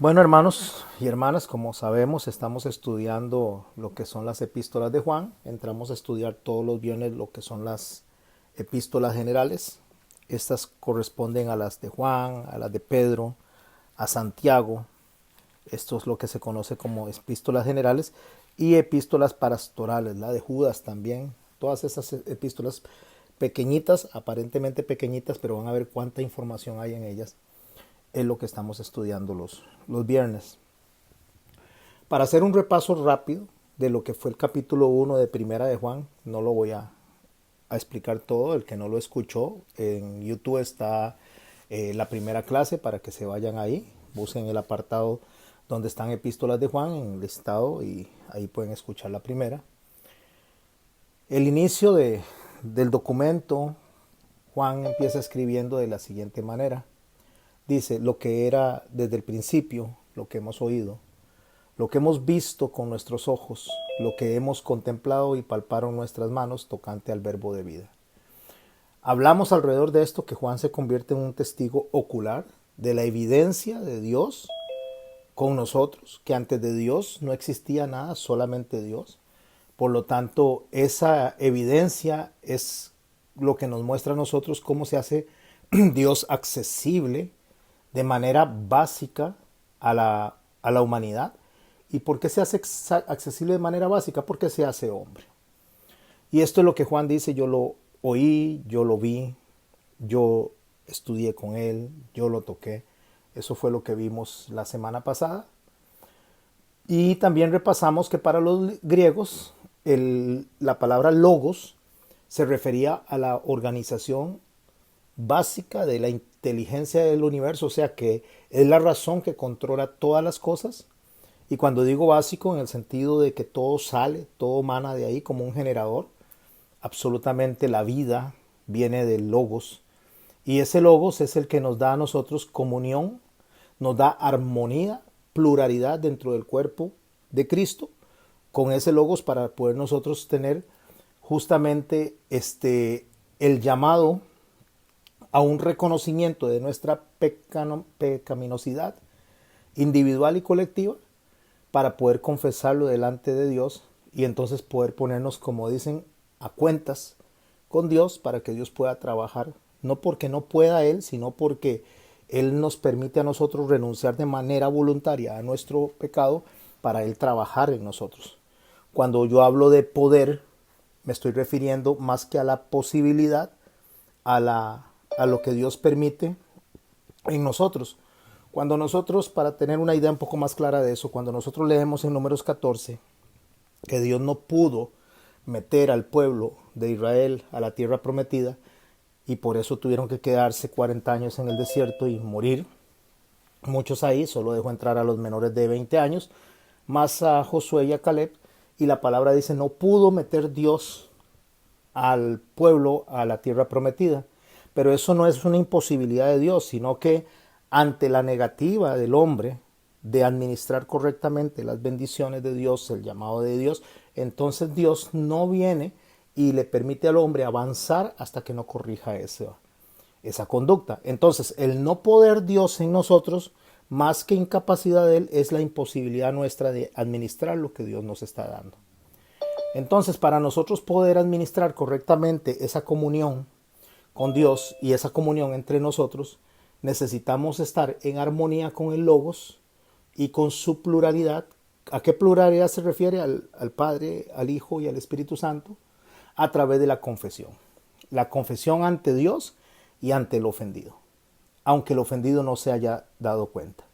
Bueno, hermanos y hermanas, como sabemos, estamos estudiando lo que son las epístolas de Juan. Entramos a estudiar todos los viernes lo que son las epístolas generales. Estas corresponden a las de Juan, a las de Pedro, a Santiago. Esto es lo que se conoce como epístolas generales y epístolas pastorales, la de Judas también. Todas esas epístolas pequeñitas, aparentemente pequeñitas, pero van a ver cuánta información hay en ellas. Es lo que estamos estudiando los viernes. Para hacer un repaso rápido de lo que fue el capítulo 1 de Primera de Juan, no lo voy a explicar todo. El que no lo escuchó, en YouTube está la primera clase para que se vayan ahí, busquen el apartado donde están epístolas de Juan en el listado y ahí pueden escuchar la primera. El inicio del documento, Juan empieza escribiendo de la siguiente manera. Dice, lo que era desde el principio, lo que hemos oído, lo que hemos visto con nuestros ojos, lo que hemos contemplado y palparon nuestras manos tocante al verbo de vida. Hablamos alrededor de esto que Juan se convierte en un testigo ocular de la evidencia de Dios con nosotros, que antes de Dios no existía nada, solamente Dios. Por lo tanto, esa evidencia es lo que nos muestra a nosotros cómo se hace Dios accesible de manera básica a la humanidad. ¿Y por qué se hace accesible de manera básica? Porque se hace hombre. Y esto es lo que Juan dice, yo lo oí, yo lo vi, yo estudié con él, yo lo toqué. Eso fue lo que vimos la semana pasada. Y también repasamos que para los griegos la palabra logos se refería a la organización básica de la inteligencia del universo, o sea que es la razón que controla todas las cosas. Y cuando digo básico, en el sentido de que todo sale, todo emana de ahí como un generador, absolutamente la vida viene del logos. Y ese logos es el que nos da a nosotros comunión, nos da armonía, pluralidad dentro del cuerpo de Cristo, con ese logos para poder nosotros tener justamente el llamado a un reconocimiento de nuestra pecaminosidad individual y colectiva para poder confesarlo delante de Dios y entonces poder ponernos, como dicen, a cuentas con Dios para que Dios pueda trabajar, no porque no pueda Él, sino porque Él nos permite a nosotros renunciar de manera voluntaria a nuestro pecado para Él trabajar en nosotros. Cuando yo hablo de poder, me estoy refiriendo más que a la posibilidad, a lo que Dios permite en nosotros. Cuando nosotros, para tener una idea un poco más clara de eso, cuando nosotros leemos en Números 14 que Dios no pudo meter al pueblo de Israel a la tierra prometida y por eso tuvieron que quedarse 40 años en el desierto y morir, muchos ahí, solo dejó entrar a los menores de 20 años, más a Josué y a Caleb, y la palabra dice, no pudo meter Dios al pueblo a la tierra prometida. Pero eso no es una imposibilidad de Dios, sino que ante la negativa del hombre de administrar correctamente las bendiciones de Dios, el llamado de Dios, entonces Dios no viene y le permite al hombre avanzar hasta que no corrija esa conducta. Entonces, el no poder Dios en nosotros, más que incapacidad de Él, es la imposibilidad nuestra de administrar lo que Dios nos está dando. Entonces, para nosotros poder administrar correctamente esa comunión con Dios y esa comunión entre nosotros, necesitamos estar en armonía con el Logos y con su pluralidad. ¿A qué pluralidad se refiere? Al Padre, al Hijo y al Espíritu Santo, a través de la confesión. La confesión ante Dios y ante el ofendido, aunque el ofendido no se haya dado cuenta.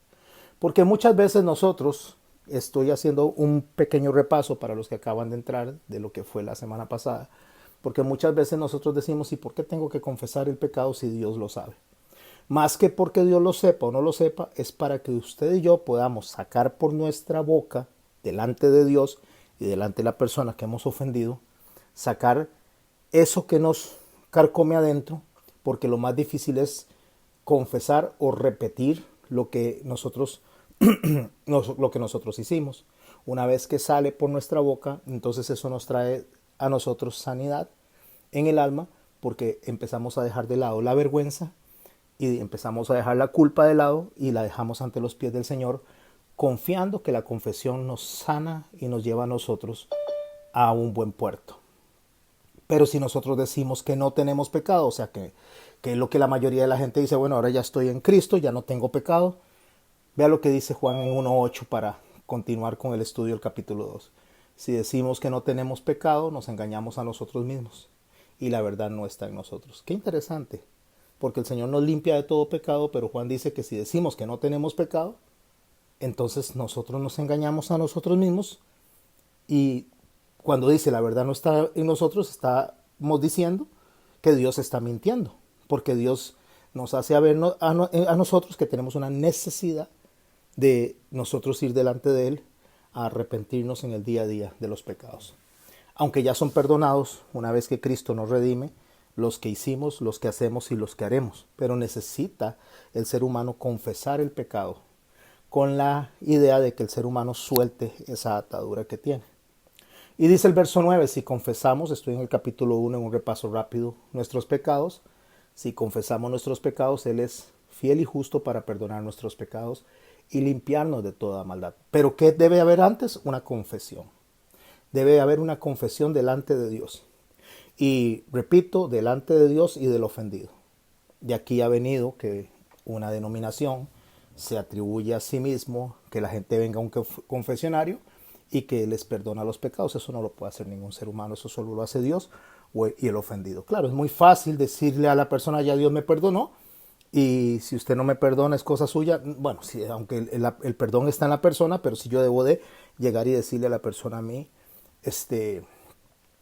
Porque muchas veces nosotros, estoy haciendo un pequeño repaso para los que acaban de entrar de lo que fue la semana pasada, porque muchas veces nosotros decimos, ¿y por qué tengo que confesar el pecado si Dios lo sabe? Más que porque Dios lo sepa o no lo sepa, es para que usted y yo podamos sacar por nuestra boca, delante de Dios y delante de la persona que hemos ofendido, sacar eso que nos carcome adentro, porque lo más difícil es confesar o repetir lo que nosotros hicimos. Una vez que sale por nuestra boca, entonces eso nos trae a nosotros sanidad en el alma, porque empezamos a dejar de lado la vergüenza y empezamos a dejar la culpa de lado y la dejamos ante los pies del Señor, confiando que la confesión nos sana y nos lleva a nosotros a un buen puerto. Pero si nosotros decimos que no tenemos pecado, o sea que es lo que la mayoría de la gente dice, bueno, ahora ya estoy en Cristo, ya no tengo pecado. Vea lo que dice Juan en 1.8 para continuar con el estudio del capítulo 2. Si decimos que no tenemos pecado, nos engañamos a nosotros mismos y la verdad no está en nosotros. Qué interesante, porque el Señor nos limpia de todo pecado, pero Juan dice que si decimos que no tenemos pecado, entonces nosotros nos engañamos a nosotros mismos y cuando dice la verdad no está en nosotros, estamos diciendo que Dios está mintiendo, porque Dios nos hace ver a nosotros que tenemos una necesidad de nosotros ir delante de Él a arrepentirnos en el día a día de los pecados. Aunque ya son perdonados una vez que Cristo nos redime, los que hicimos, los que hacemos y los que haremos. Pero necesita el ser humano confesar el pecado con la idea de que el ser humano suelte esa atadura que tiene. Y dice el verso 9, si confesamos, estoy en el capítulo 1 en un repaso rápido, nuestros pecados, si confesamos nuestros pecados, Él es fiel y justo para perdonar nuestros pecados y limpiarnos de toda maldad. Pero ¿qué debe haber antes? Una confesión. Debe haber una confesión delante de Dios. Y repito, delante de Dios y del ofendido. De aquí ha venido que una denominación se atribuye a sí mismo que la gente venga a un confesionario y que les perdona los pecados. Eso no lo puede hacer ningún ser humano, eso solo lo hace Dios y el ofendido. Claro, es muy fácil decirle a la persona, ya Dios me perdonó, y si usted no me perdona es cosa suya. Bueno, sí, aunque el perdón está en la persona, pero si yo debo de llegar y decirle a la persona a mí,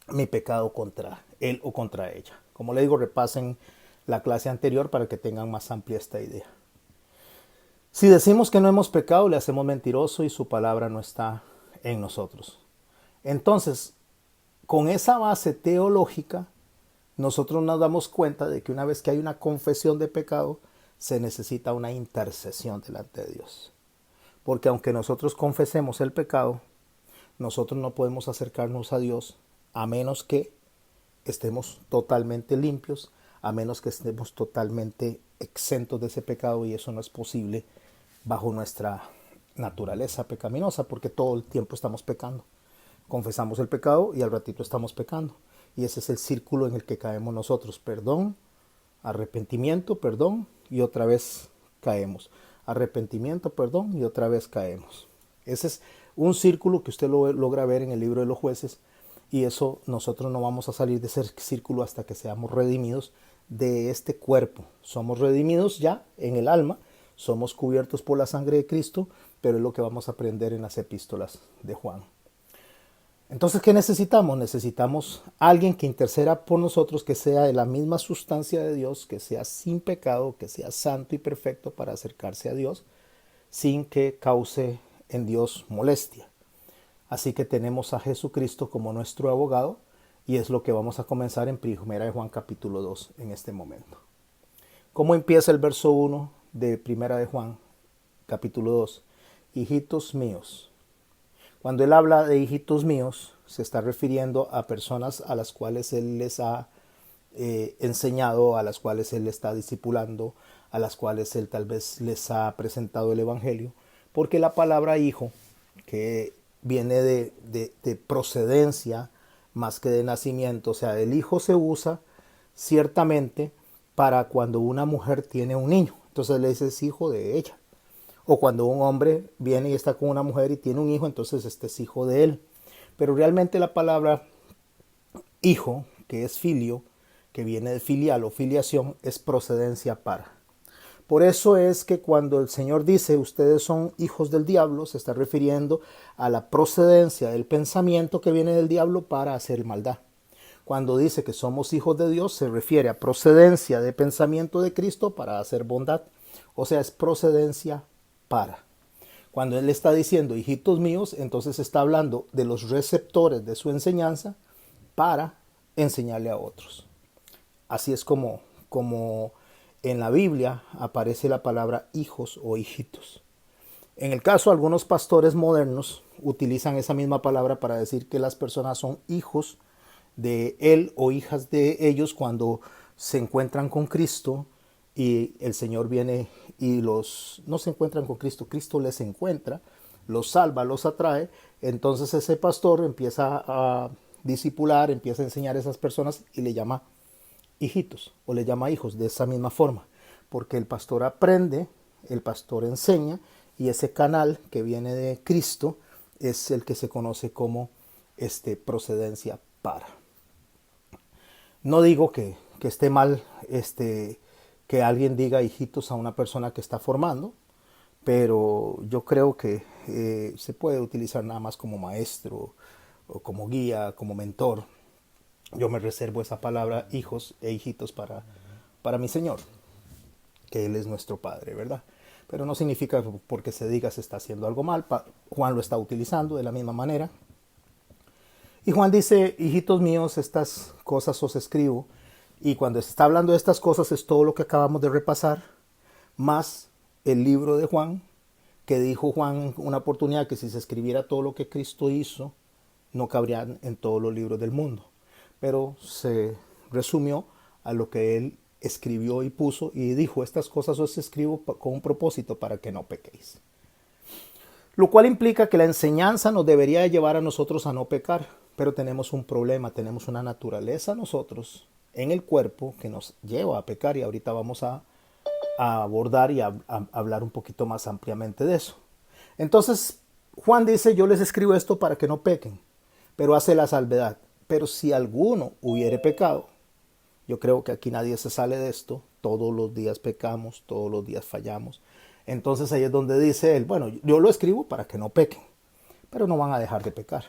mi pecado contra él o contra ella. Como le digo, repasen la clase anterior para que tengan más amplia esta idea. Si decimos que no hemos pecado, le hacemos mentiroso y su palabra no está en nosotros. Entonces, con esa base teológica, nosotros nos damos cuenta de que una vez que hay una confesión de pecado, se necesita una intercesión delante de Dios. Porque aunque nosotros confesemos el pecado, nosotros no podemos acercarnos a Dios a menos que estemos totalmente limpios, a menos que estemos totalmente exentos de ese pecado, y eso no es posible bajo nuestra naturaleza pecaminosa, porque todo el tiempo estamos pecando. Confesamos el pecado y al ratito estamos pecando. Y ese es el círculo en el que caemos nosotros. Perdón, arrepentimiento, perdón, y otra vez caemos. Arrepentimiento, perdón, y otra vez caemos. Ese es un círculo que usted lo logra ver en el libro de los jueces, y eso nosotros no vamos a salir de ese círculo hasta que seamos redimidos de este cuerpo. Somos redimidos ya en el alma, somos cubiertos por la sangre de Cristo, pero es lo que vamos a aprender en las epístolas de Juan. Entonces, ¿qué necesitamos? Necesitamos alguien que interceda por nosotros, que sea de la misma sustancia de Dios, que sea sin pecado, que sea santo y perfecto para acercarse a Dios, sin que cause en Dios molestia. Así que tenemos a Jesucristo como nuestro abogado, y es lo que vamos a comenzar en 1 de Juan capítulo 2 en este momento. ¿Cómo empieza el verso 1 de 1 de Juan capítulo 2? Hijitos míos. Cuando él habla de hijitos míos, se está refiriendo a personas a las cuales él les ha enseñado, a las cuales él está discipulando, a las cuales él tal vez les ha presentado el evangelio, porque la palabra hijo, que viene de procedencia más que de nacimiento, o sea, el hijo se usa ciertamente para cuando una mujer tiene un niño, entonces le dice es hijo de ella. O cuando un hombre viene y está con una mujer y tiene un hijo, entonces este es hijo de él. Pero realmente la palabra hijo, que es filio, que viene de filial o filiación, es procedencia para. Por eso es que cuando el Señor dice ustedes son hijos del diablo, se está refiriendo a la procedencia del pensamiento que viene del diablo para hacer maldad. Cuando dice que somos hijos de Dios, se refiere a procedencia de pensamiento de Cristo para hacer bondad. O sea, es procedencia para. Cuando él está diciendo hijitos míos, entonces está hablando de los receptores de su enseñanza para enseñarle a otros. Así es como en la Biblia aparece la palabra hijos o hijitos. En el caso, algunos pastores modernos utilizan esa misma palabra para decir que las personas son hijos de él o hijas de ellos cuando se encuentran con Cristo y el Señor viene y no se encuentran con Cristo, Cristo les encuentra los salva, los atrae, entonces ese pastor empieza a discipular, empieza a enseñar a esas personas y le llama hijitos o le llama hijos de esa misma forma, porque el pastor aprende, el pastor enseña y ese canal que viene de Cristo es el que se conoce como procedencia para. No digo que esté mal que alguien diga hijitos a una persona que está formando, pero yo creo que se puede utilizar nada más como maestro o como guía, como mentor. Yo me reservo esa palabra hijos e hijitos para mi Señor, que Él es nuestro Padre, ¿verdad? Pero no significa porque se diga se está haciendo algo mal. Juan lo está utilizando de la misma manera. Y Juan dice, hijitos míos, estas cosas os escribo. Y cuando se está hablando de estas cosas es todo lo que acabamos de repasar, más el libro de Juan, que dijo Juan una oportunidad que si se escribiera todo lo que Cristo hizo, no cabrían en todos los libros del mundo. Pero se resumió a lo que él escribió y puso y dijo, estas cosas os escribo con un propósito para que no pequéis. Lo cual implica que la enseñanza nos debería llevar a nosotros a no pecar, pero tenemos un problema, tenemos una naturaleza nosotros en el cuerpo que nos lleva a pecar y ahorita vamos a abordar y a hablar un poquito más ampliamente de eso. Entonces Juan dice, yo les escribo esto para que no pequen, pero hace la salvedad. Pero si alguno hubiere pecado, yo creo que aquí nadie se sale de esto, todos los días pecamos, todos los días fallamos. Entonces ahí es donde dice él, bueno, yo lo escribo para que no pequen, pero no van a dejar de pecar.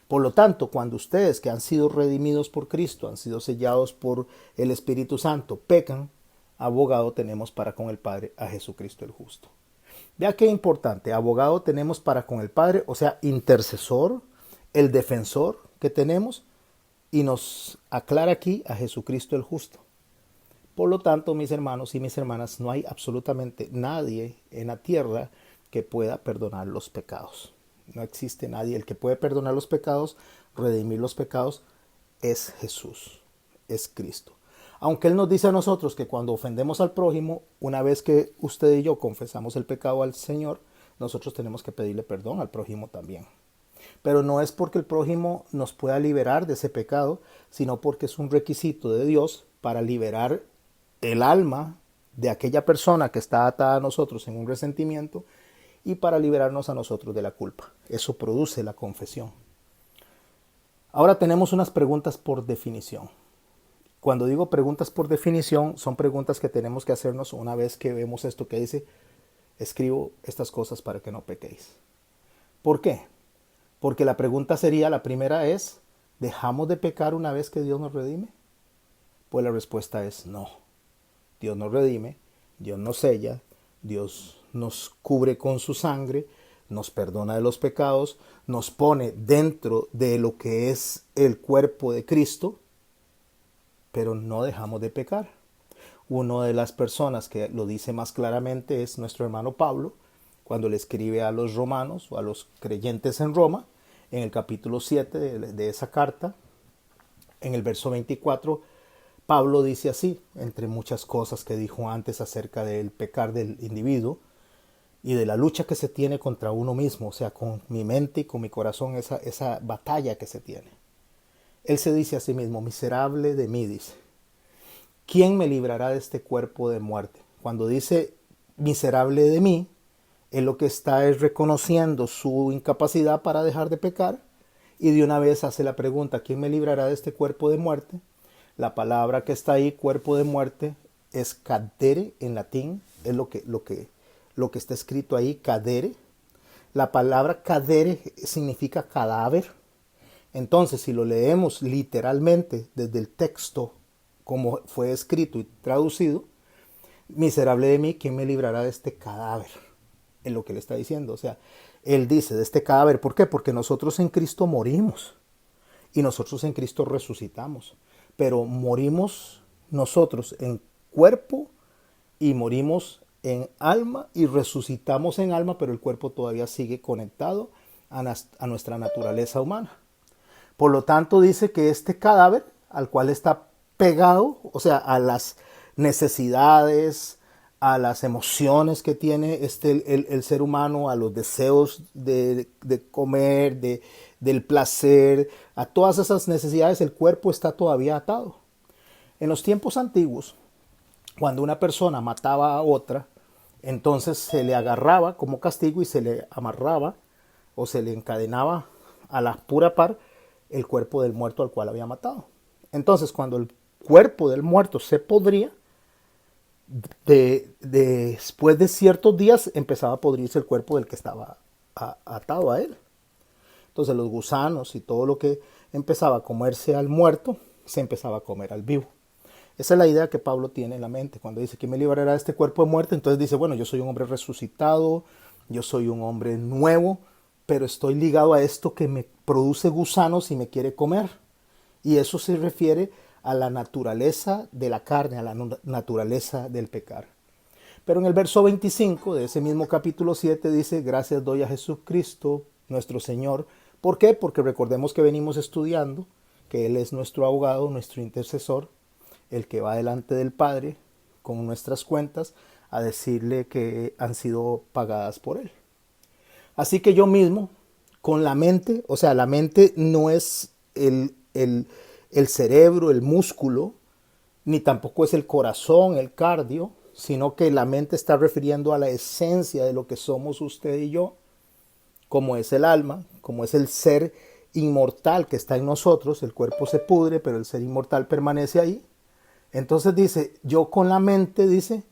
Por lo tanto, cuando ustedes que han sido redimidos por Cristo, han sido sellados por el Espíritu Santo, pecan, abogado tenemos para con el Padre a Jesucristo el justo. Vea qué importante, abogado tenemos para con el Padre, o sea, intercesor, el defensor que tenemos, y nos aclara aquí a Jesucristo el justo. Por lo tanto, mis hermanos y mis hermanas, no hay absolutamente nadie en la tierra que pueda perdonar los pecados. No existe nadie. El que puede perdonar los pecados, redimir los pecados, es Jesús, es Cristo. Aunque Él nos dice a nosotros que cuando ofendemos al prójimo, una vez que usted y yo confesamos el pecado al Señor, nosotros tenemos que pedirle perdón al prójimo también. Pero no es porque el prójimo nos pueda liberar de ese pecado, sino porque es un requisito de Dios para liberar el alma de aquella persona que está atada a nosotros en un resentimiento y para liberarnos a nosotros de la culpa. Eso produce la confesión. Ahora tenemos unas preguntas por definición. Cuando digo preguntas por definición, son preguntas que tenemos que hacernos una vez que vemos esto que dice, escribo estas cosas para que no pequéis. ¿Por qué? Porque la pregunta sería, la primera es, ¿dejamos de pecar una vez que Dios nos redime? Pues la respuesta es no. Dios nos redime, Dios nos sella, Dios nos cubre con su sangre, nos perdona de los pecados, nos pone dentro de lo que es el cuerpo de Cristo, pero no dejamos de pecar. Una de las personas que lo dice más claramente es nuestro hermano Pablo, cuando le escribe a los romanos o a los creyentes en Roma, en el capítulo 7 de esa carta, en el verso 24, Pablo dice así, entre muchas cosas que dijo antes acerca del pecar del individuo y de la lucha que se tiene contra uno mismo, o sea, con mi mente y con mi corazón, esa batalla que se tiene. Él se dice a sí mismo, miserable de mí, dice, ¿quién me librará de este cuerpo de muerte? Cuando dice miserable de mí, él lo que está es reconociendo su incapacidad para dejar de pecar y de una vez hace la pregunta, ¿quién me librará de este cuerpo de muerte? La palabra que está ahí, cuerpo de muerte, es cadere en latín, es lo que está escrito ahí, cadere. La palabra cadere significa cadáver. Entonces, si lo leemos literalmente desde el texto como fue escrito y traducido, miserable de mí, ¿quién me librará de este cadáver? Es lo que le está diciendo. O sea, él dice de este cadáver, ¿por qué? Porque nosotros en Cristo morimos y nosotros en Cristo resucitamos. Pero morimos nosotros en cuerpo y morimos en alma y resucitamos en alma, pero el cuerpo todavía sigue conectado a nuestra naturaleza humana. Por lo tanto, dice que este cadáver al cual está pegado, o sea, a las necesidades, a las emociones que tiene el ser humano, a los deseos de comer, del placer, a todas esas necesidades, el cuerpo está todavía atado. En los tiempos antiguos, cuando una persona mataba a otra, entonces se le agarraba como castigo y se le amarraba o se le encadenaba a la pura par el cuerpo del muerto al cual había matado. Entonces, cuando el cuerpo del muerto se podría, después de ciertos días empezaba a podrirse el cuerpo del que estaba atado a él. Entonces los gusanos y todo lo que empezaba a comerse al muerto, se empezaba a comer al vivo. Esa es la idea que Pablo tiene en la mente. Cuando dice que me librará de este cuerpo de muerte, entonces dice, bueno, yo soy un hombre resucitado, yo soy un hombre nuevo, pero estoy ligado a esto que me produce gusanos y me quiere comer. Y eso se refiere a la naturaleza de la carne, a la naturaleza del pecar. Pero en el verso 25 de ese mismo capítulo 7 dice, gracias doy a Jesucristo, nuestro Señor. ¿Por qué? Porque recordemos que venimos estudiando que Él es nuestro abogado, nuestro intercesor, el que va delante del Padre con nuestras cuentas a decirle que han sido pagadas por Él. Así que yo mismo, con la mente, o sea, la mente no es el cerebro, el músculo, ni tampoco es el corazón, el cardio, sino que la mente está refiriendo a la esencia de lo que somos usted y yo, como es el alma, como es el ser inmortal que está en nosotros. El cuerpo se pudre, pero el ser inmortal permanece ahí. Entonces dice, yo con la mente, dice,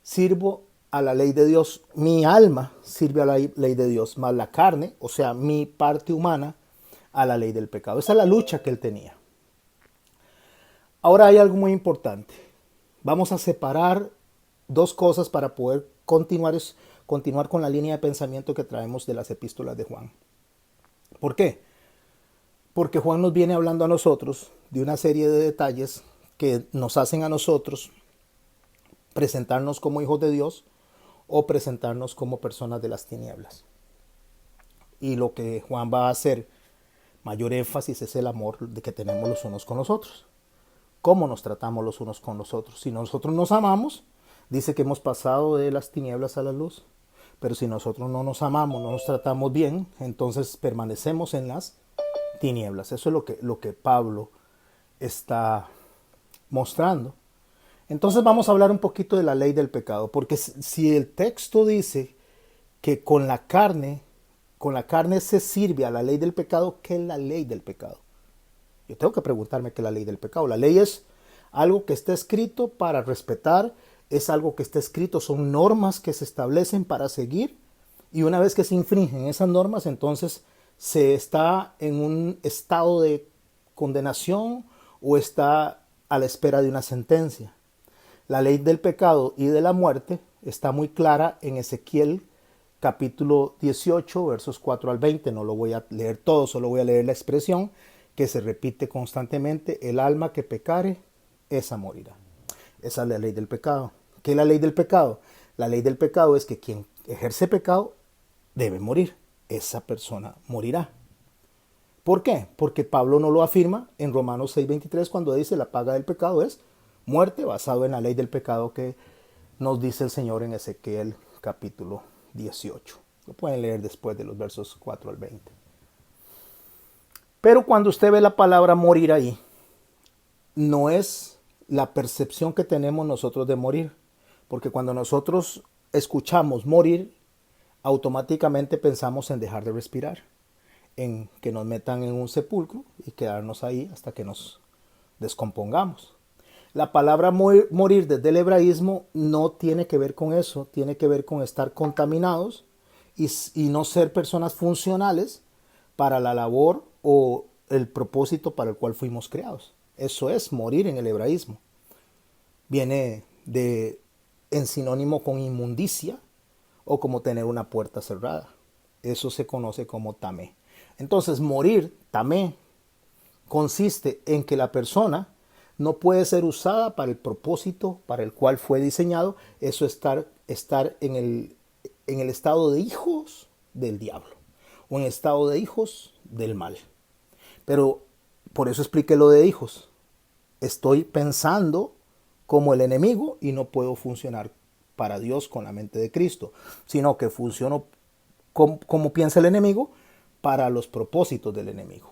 sirvo a la ley de Dios. Mi alma sirve a la ley de Dios, más la carne, o sea, mi parte humana, a la ley del pecado. Esa es la lucha que él tenía. Ahora hay algo muy importante. Vamos a separar dos cosas para poder continuar con la línea de pensamiento que traemos de las epístolas de Juan. ¿Por qué? Porque Juan nos viene hablando a nosotros de una serie de detalles que nos hacen a nosotros presentarnos como hijos de Dios o presentarnos como personas de las tinieblas. Y lo que Juan va a hacer mayor énfasis es el amor que tenemos los unos con los otros. Cómo nos tratamos los unos con los otros. Si nosotros nos amamos, dice que hemos pasado de las tinieblas a la luz. Pero si nosotros no nos amamos, no nos tratamos bien, entonces permanecemos en las tinieblas. Eso es lo que Pablo está mostrando. Entonces vamos a hablar un poquito de la ley del pecado, porque si el texto dice que con la carne se sirve a la ley del pecado, ¿qué es la ley del pecado? Yo tengo que preguntarme qué es la ley del pecado. La ley es algo que está escrito para respetar, es algo que está escrito, son normas que se establecen para seguir, y una vez que se infringen esas normas, entonces se está en un estado de condenación o está a la espera de una sentencia. La ley del pecado y de la muerte está muy clara en Ezequiel capítulo 18, versos 4 al 20. No lo voy a leer todo, solo voy a leer la expresión que se repite constantemente: el alma que pecare, esa morirá. Esa es la ley del pecado. ¿Qué es la ley del pecado? La ley del pecado es que quien ejerce pecado debe morir. Esa persona morirá. ¿Por qué? Porque Pablo no lo afirma en Romanos 6:23 cuando dice la paga del pecado es muerte, basado en la ley del pecado que nos dice el Señor en Ezequiel capítulo 18. Lo pueden leer después de los versos 4 al 20. Pero cuando usted ve la palabra morir ahí, no es la percepción que tenemos nosotros de morir. Porque cuando nosotros escuchamos morir, automáticamente pensamos en dejar de respirar, en que nos metan en un sepulcro y quedarnos ahí hasta que nos descompongamos. La palabra morir desde el hebraísmo no tiene que ver con eso, tiene que ver con estar contaminados y no ser personas funcionales para la labor o el propósito para el cual fuimos creados. Eso es morir en el hebraísmo. Viene en sinónimo con inmundicia o como tener una puerta cerrada. Eso se conoce como tamé. Entonces, morir, tamé, consiste en que la persona no puede ser usada para el propósito para el cual fue diseñado. Eso es estar en el estado de hijos del diablo o en el estado de hijos del mal. Pero por eso expliqué lo de hijos. Estoy pensando como el enemigo y no puedo funcionar para Dios con la mente de Cristo, sino que funciono como piensa el enemigo para los propósitos del enemigo.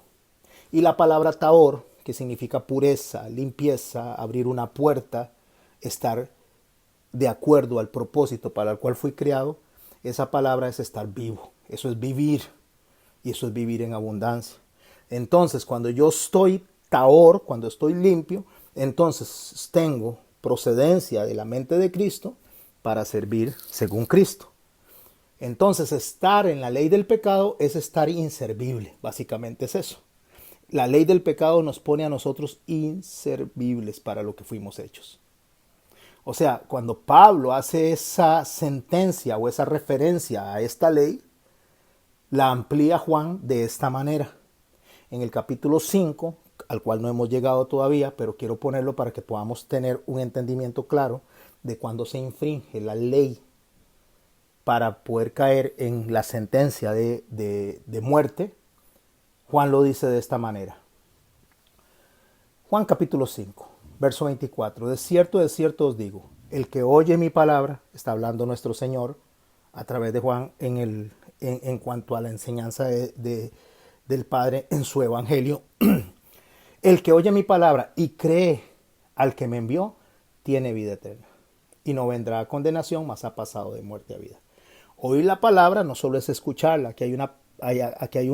Y la palabra taor, que significa pureza, limpieza, abrir una puerta, estar de acuerdo al propósito para el cual fui creado, esa palabra es estar vivo, eso es vivir, y eso es vivir en abundancia. Entonces, cuando yo estoy taor, cuando estoy limpio, entonces tengo procedencia de la mente de Cristo para servir según Cristo. Entonces, estar en la ley del pecado es estar inservible, básicamente es eso. La ley del pecado nos pone a nosotros inservibles para lo que fuimos hechos. O sea, cuando Pablo hace esa sentencia o esa referencia a esta ley, la amplía Juan de esta manera. En el capítulo 5, al cual no hemos llegado todavía, pero quiero ponerlo para que podamos tener un entendimiento claro de cuando se infringe la ley para poder caer en la sentencia de muerte. Juan lo dice de esta manera. Juan capítulo 5, verso 24. De cierto os digo, el que oye mi palabra, está hablando nuestro Señor a través de Juan en cuanto a la enseñanza del Padre en su evangelio. El que oye mi palabra y cree al que me envió, tiene vida eterna. Y no vendrá a condenación, mas ha pasado de muerte a vida. Oír la palabra no solo es escucharla, aquí hay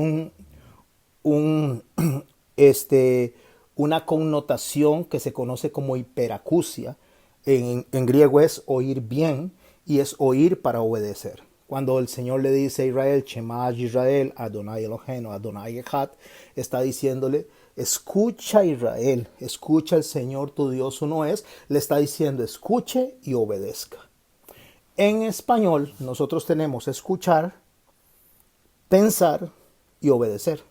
una connotación que se conoce como hiperacusia. En griego es oír bien y es oír para obedecer. Cuando el Señor le dice a Israel, Shema Israel, Adonai Eloheinu, Adonai Echad, está diciéndole, escucha Israel, escucha el Señor tu Dios uno es, le está diciendo escuche y obedezca. En español nosotros tenemos escuchar, pensar y obedecer,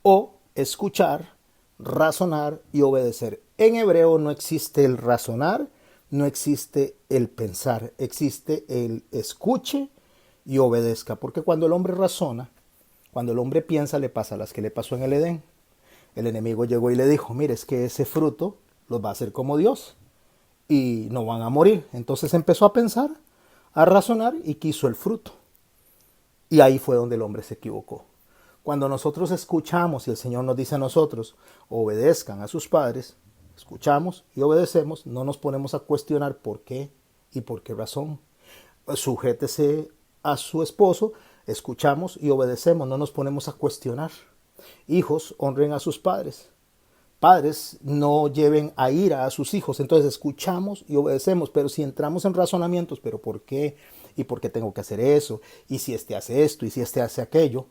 o escuchar, razonar y obedecer. En hebreo no existe el razonar, no existe el pensar, existe el escuche y obedezca, porque cuando el hombre razona, cuando el hombre piensa, le pasa las que le pasó en el Edén. El enemigo llegó y le dijo, mire, es que ese fruto los va a hacer como Dios y no van a morir. Entonces empezó a pensar, a razonar y quiso el fruto. Y ahí fue donde el hombre se equivocó. Cuando nosotros escuchamos y el Señor nos dice a nosotros, obedezcan a sus padres, escuchamos y obedecemos, no nos ponemos a cuestionar por qué y por qué razón. Sujétese a su esposo, escuchamos y obedecemos, no nos ponemos a cuestionar. Hijos, honren a sus padres. Padres, no lleven a ira a sus hijos. Entonces escuchamos y obedecemos, pero si entramos en razonamientos, pero ¿por qué? ¿Y por qué tengo que hacer eso? ¿Y si este hace esto? ¿Y si este hace aquello?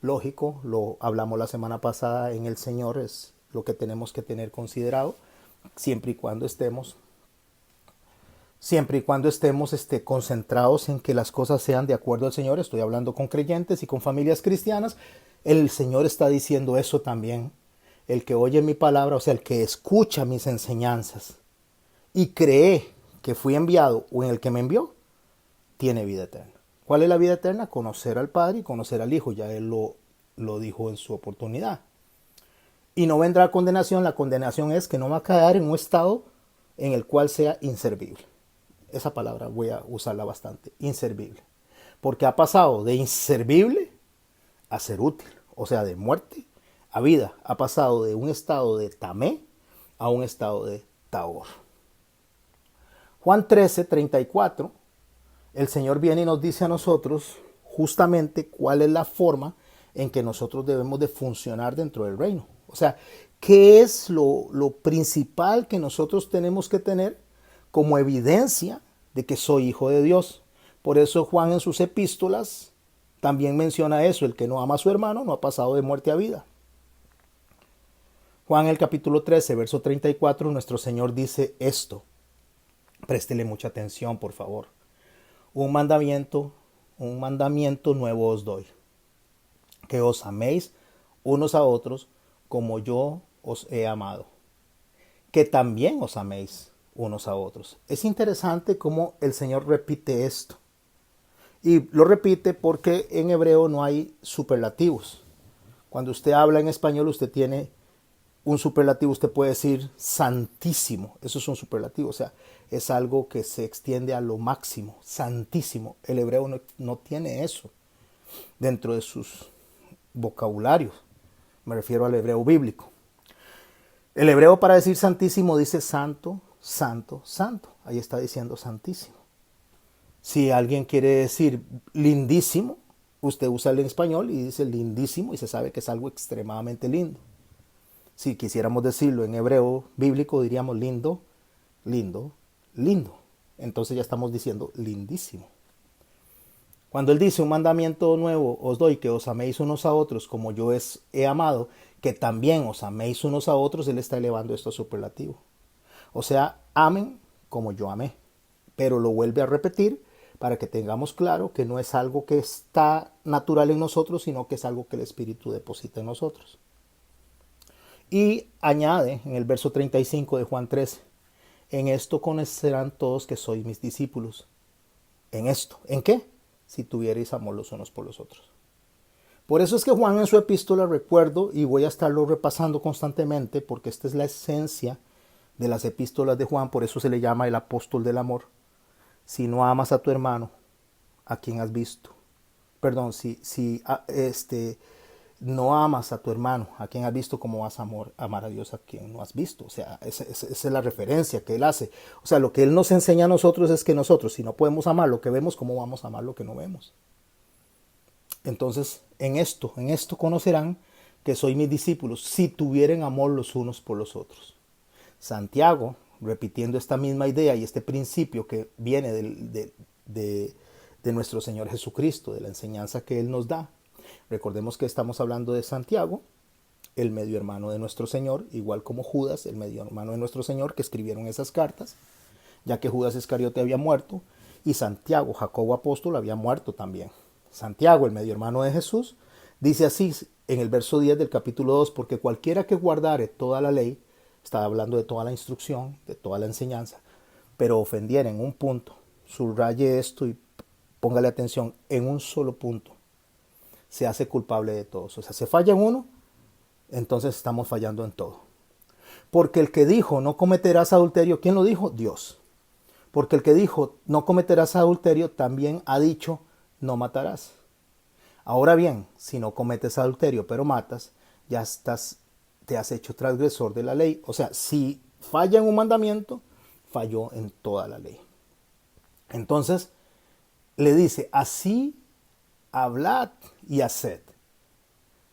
Lógico, lo hablamos la semana pasada en el Señor, es lo que tenemos que tener considerado, siempre y cuando estemos concentrados en que las cosas sean de acuerdo al Señor. Estoy hablando con creyentes y con familias cristianas. El Señor está diciendo eso también. El que oye mi palabra, o sea, el que escucha mis enseñanzas y cree que fui enviado o en el que me envió, tiene vida eterna. ¿Cuál es la vida eterna? Conocer al Padre y conocer al Hijo. Ya Él lo dijo en su oportunidad. Y no vendrá condenación. La condenación es que no va a caer en un estado en el cual sea inservible. Esa palabra voy a usarla bastante. Inservible. Porque ha pasado de inservible a ser útil. O sea, de muerte a vida. Ha pasado de un estado de tamé a un estado de taor. Juan 13:34. El Señor viene y nos dice a nosotros justamente cuál es la forma en que nosotros debemos de funcionar dentro del reino. O sea, ¿qué es lo principal que nosotros tenemos que tener como evidencia de que soy hijo de Dios? Por eso Juan en sus epístolas también menciona eso, el que no ama a su hermano no ha pasado de muerte a vida. Juan el capítulo 13, verso 34, nuestro Señor dice esto. Préstele mucha atención, por favor. Un mandamiento nuevo os doy, que os améis unos a otros como yo os he amado, que también os améis unos a otros. Es interesante cómo el Señor repite esto. Y lo repite porque en hebreo no hay superlativos. Cuando usted habla en español, usted tiene un superlativo usted puede decir santísimo. Eso es un superlativo, o sea, es algo que se extiende a lo máximo, santísimo. El hebreo no tiene eso dentro de sus vocabularios. Me refiero al hebreo bíblico. El hebreo para decir santísimo dice santo, santo, santo. Ahí está diciendo santísimo. Si alguien quiere decir lindísimo, usted usa el en español y dice lindísimo y se sabe que es algo extremadamente lindo. Si quisiéramos decirlo en hebreo bíblico, diríamos lindo, lindo, lindo. Entonces ya estamos diciendo lindísimo. Cuando él dice un mandamiento nuevo os doy, que os améis unos a otros como yo he amado, que también os améis unos a otros, él está elevando esto a superlativo. O sea, amen como yo amé. Pero lo vuelve a repetir para que tengamos claro que no es algo que está natural en nosotros, sino que es algo que el Espíritu deposita en nosotros. Y añade en el verso 35 de Juan 13, en esto conocerán todos que sois mis discípulos. En esto, ¿en qué? Si tuvierais amor los unos por los otros. Por eso es que Juan en su epístola, recuerdo, y voy a estarlo repasando constantemente, porque esta es la esencia de las epístolas de Juan, por eso se le llama el apóstol del amor. Si no amas a tu hermano, a quien has visto. Perdón, si no amas a tu hermano, a quien has visto, ¿cómo vas a amar a Dios a quien no has visto? O sea, esa es la referencia que él hace. O sea, lo que él nos enseña a nosotros es que nosotros, si no podemos amar lo que vemos, ¿cómo vamos a amar lo que no vemos? Entonces, en esto conocerán que soy mis discípulos, si tuvieren amor los unos por los otros. Santiago, repitiendo esta misma idea y este principio que viene de nuestro Señor Jesucristo, de la enseñanza que Él nos da. Recordemos que estamos hablando de Santiago, el medio hermano de nuestro Señor, igual como Judas, el medio hermano de nuestro Señor, que escribieron esas cartas, ya que Judas Iscariote había muerto, y Santiago, Jacobo apóstol, había muerto también. Santiago, el medio hermano de Jesús, dice así en el verso 10 del capítulo 2, porque cualquiera que guardare toda la ley, está hablando de toda la instrucción, de toda la enseñanza, pero ofendiera en un punto, subraye esto y póngale atención, en un solo punto, se hace culpable de todos. O sea, se falla en uno, entonces estamos fallando en todo. Porque el que dijo, no cometerás adulterio, ¿quién lo dijo? Dios. Porque el que dijo, no cometerás adulterio, también ha dicho, no matarás. Ahora bien, si no cometes adulterio, pero matas, ya te has hecho transgresor de la ley. O sea, si falla en un mandamiento, falló en toda la ley. Entonces, le dice, así hablad y haced.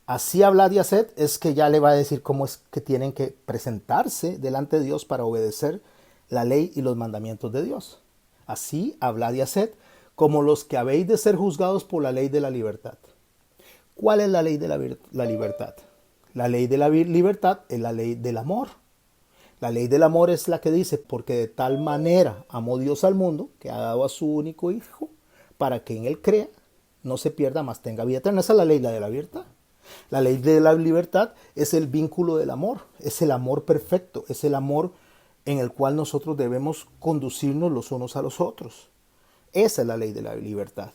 Así hablad y haced es que ya le va a decir cómo es que tienen que presentarse delante de Dios para obedecer la ley y los mandamientos de Dios. Así hablad y haced como los que habéis de ser juzgados por la ley de la libertad. ¿Cuál es la ley de la libertad? La ley de la libertad es la ley del amor. La ley del amor es la que dice, porque de tal manera amó Dios al mundo, que ha dado a su único hijo, para que en él crea, no se pierda, mas tenga vida eterna. Esa es la ley de la libertad. La ley de la libertad es el vínculo del amor, es el amor perfecto, es el amor en el cual nosotros debemos conducirnos los unos a los otros. Esa es la ley de la libertad.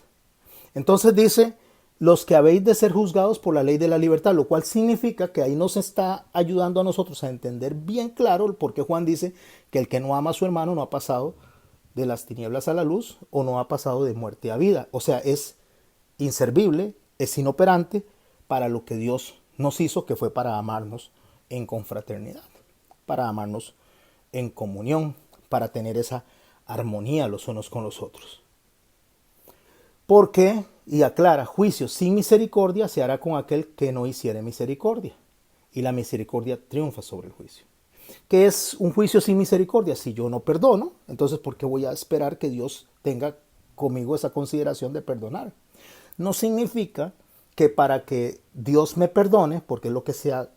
Entonces dice, los que habéis de ser juzgados por la ley de la libertad, lo cual significa que ahí nos está ayudando a nosotros a entender bien claro porque Juan dice que el que no ama a su hermano no ha pasado de las tinieblas a la luz o no ha pasado de muerte a vida. O sea, es inservible, es inoperante para lo que Dios nos hizo, que fue para amarnos en confraternidad, para amarnos en comunión, para tener esa armonía los unos con los otros. Porque, y aclara, juicio sin misericordia se hará con aquel que no hiciere misericordia. Y la misericordia triunfa sobre el juicio. ¿Qué es un juicio sin misericordia? Si yo no perdono, entonces ¿por qué voy a esperar que Dios tenga conmigo esa consideración de perdonar? No significa que para que Dios me perdone, porque es lo que se ha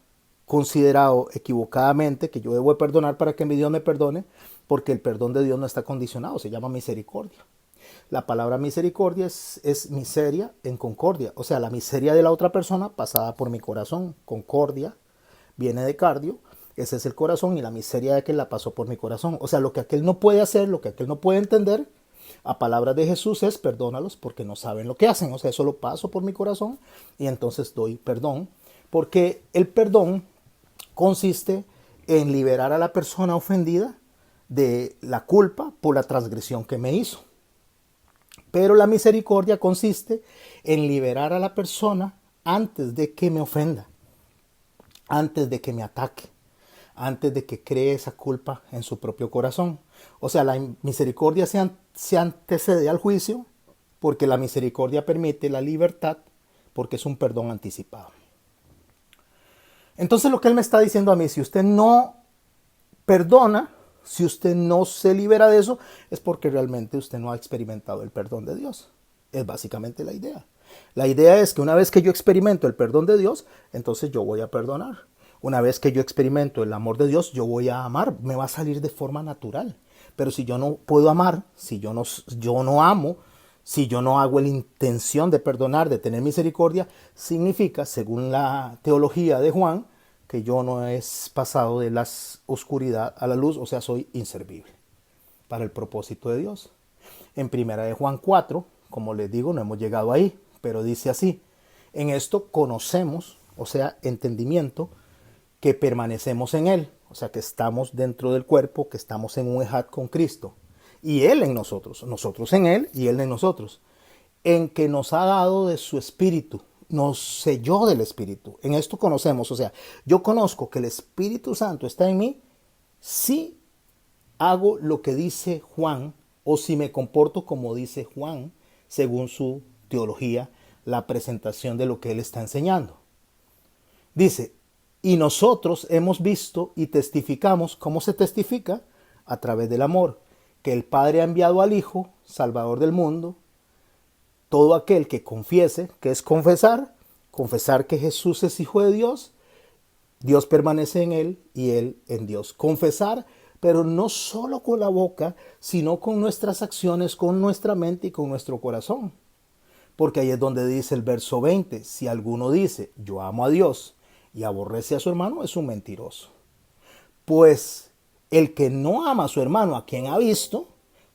considerado equivocadamente, que yo debo perdonar para que mi Dios me perdone, porque el perdón de Dios no está condicionado, se llama misericordia. La palabra misericordia es miseria en concordia, o sea, la miseria de la otra persona pasada por mi corazón. Concordia viene de cardio, ese es el corazón, y la miseria de aquel la pasó por mi corazón. O sea, lo que aquel no puede hacer, lo que aquel no puede entender, a palabras de Jesús es perdónalos porque no saben lo que hacen. O sea, eso lo paso por mi corazón y entonces doy perdón, porque el perdón consiste en liberar a la persona ofendida de la culpa por la transgresión que me hizo. Pero la misericordia consiste en liberar a la persona antes de que me ofenda, antes de que me ataque, antes de que cree esa culpa en su propio corazón. O sea, la misericordia se antecede al juicio porque la misericordia permite la libertad porque es un perdón anticipado. Entonces lo que él me está diciendo a mí, si usted no perdona, si usted no se libera de eso, es porque realmente usted no ha experimentado el perdón de Dios. Es básicamente la idea. La idea es que una vez que yo experimento el perdón de Dios, entonces yo voy a perdonar. Una vez que yo experimento el amor de Dios, yo voy a amar. Me va a salir de forma natural. Pero si yo no puedo amar, si yo no amo, si yo no hago la intención de perdonar, de tener misericordia, significa, según la teología de Juan, que yo no he pasado de la oscuridad a la luz, o sea, soy inservible para el propósito de Dios. En primera de Juan 4, como les digo, no hemos llegado ahí, pero dice así: en esto conocemos, o sea, entendimiento, que permanecemos en Él, o sea, que estamos dentro del cuerpo, que estamos en un ejad con Cristo, y Él en nosotros en Él y Él en nosotros, en que nos ha dado de su Espíritu, nos selló del Espíritu. En esto conocemos, o sea, yo conozco que el Espíritu Santo está en mí si hago lo que dice Juan o si me comporto como dice Juan, según su teología, la presentación de lo que él está enseñando. Dice, y nosotros hemos visto y testificamos. ¿Cómo se testifica? A través del amor, que el Padre ha enviado al Hijo, Salvador del mundo. Todo aquel que confiese, que es confesar que Jesús es Hijo de Dios, Dios permanece en Él y Él en Dios. Confesar, pero no solo con la boca, sino con nuestras acciones, con nuestra mente y con nuestro corazón. Porque ahí es donde dice el verso 20, si alguno dice, yo amo a Dios y aborrece a su hermano, es un mentiroso. Pues el que no ama a su hermano, a quien ha visto,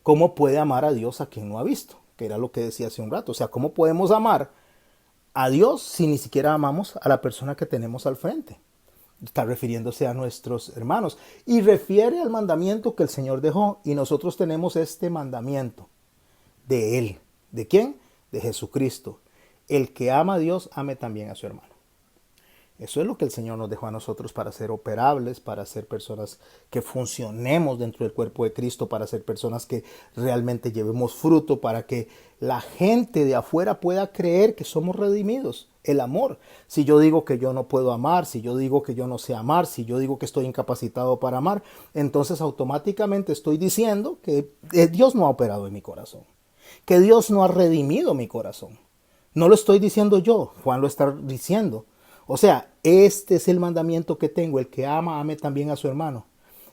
¿cómo puede amar a Dios a quien no ha visto? Que era lo que decía hace un rato. O sea, ¿cómo podemos amar a Dios si ni siquiera amamos a la persona que tenemos al frente? Está refiriéndose a nuestros hermanos. Y refiere al mandamiento que el Señor dejó. Y nosotros tenemos este mandamiento de Él. ¿De quién? De Jesucristo. El que ama a Dios, ame también a su hermano. Eso es lo que el Señor nos dejó a nosotros para ser operables, para ser personas que funcionemos dentro del cuerpo de Cristo, para ser personas que realmente llevemos fruto, para que la gente de afuera pueda creer que somos redimidos. El amor. Si yo digo que yo no puedo amar, si yo digo que yo no sé amar, si yo digo que estoy incapacitado para amar, entonces automáticamente estoy diciendo que Dios no ha operado en mi corazón, que Dios no ha redimido mi corazón. No lo estoy diciendo yo, Juan lo está diciendo. O sea, este es el mandamiento que tengo, el que ama, ame también a su hermano.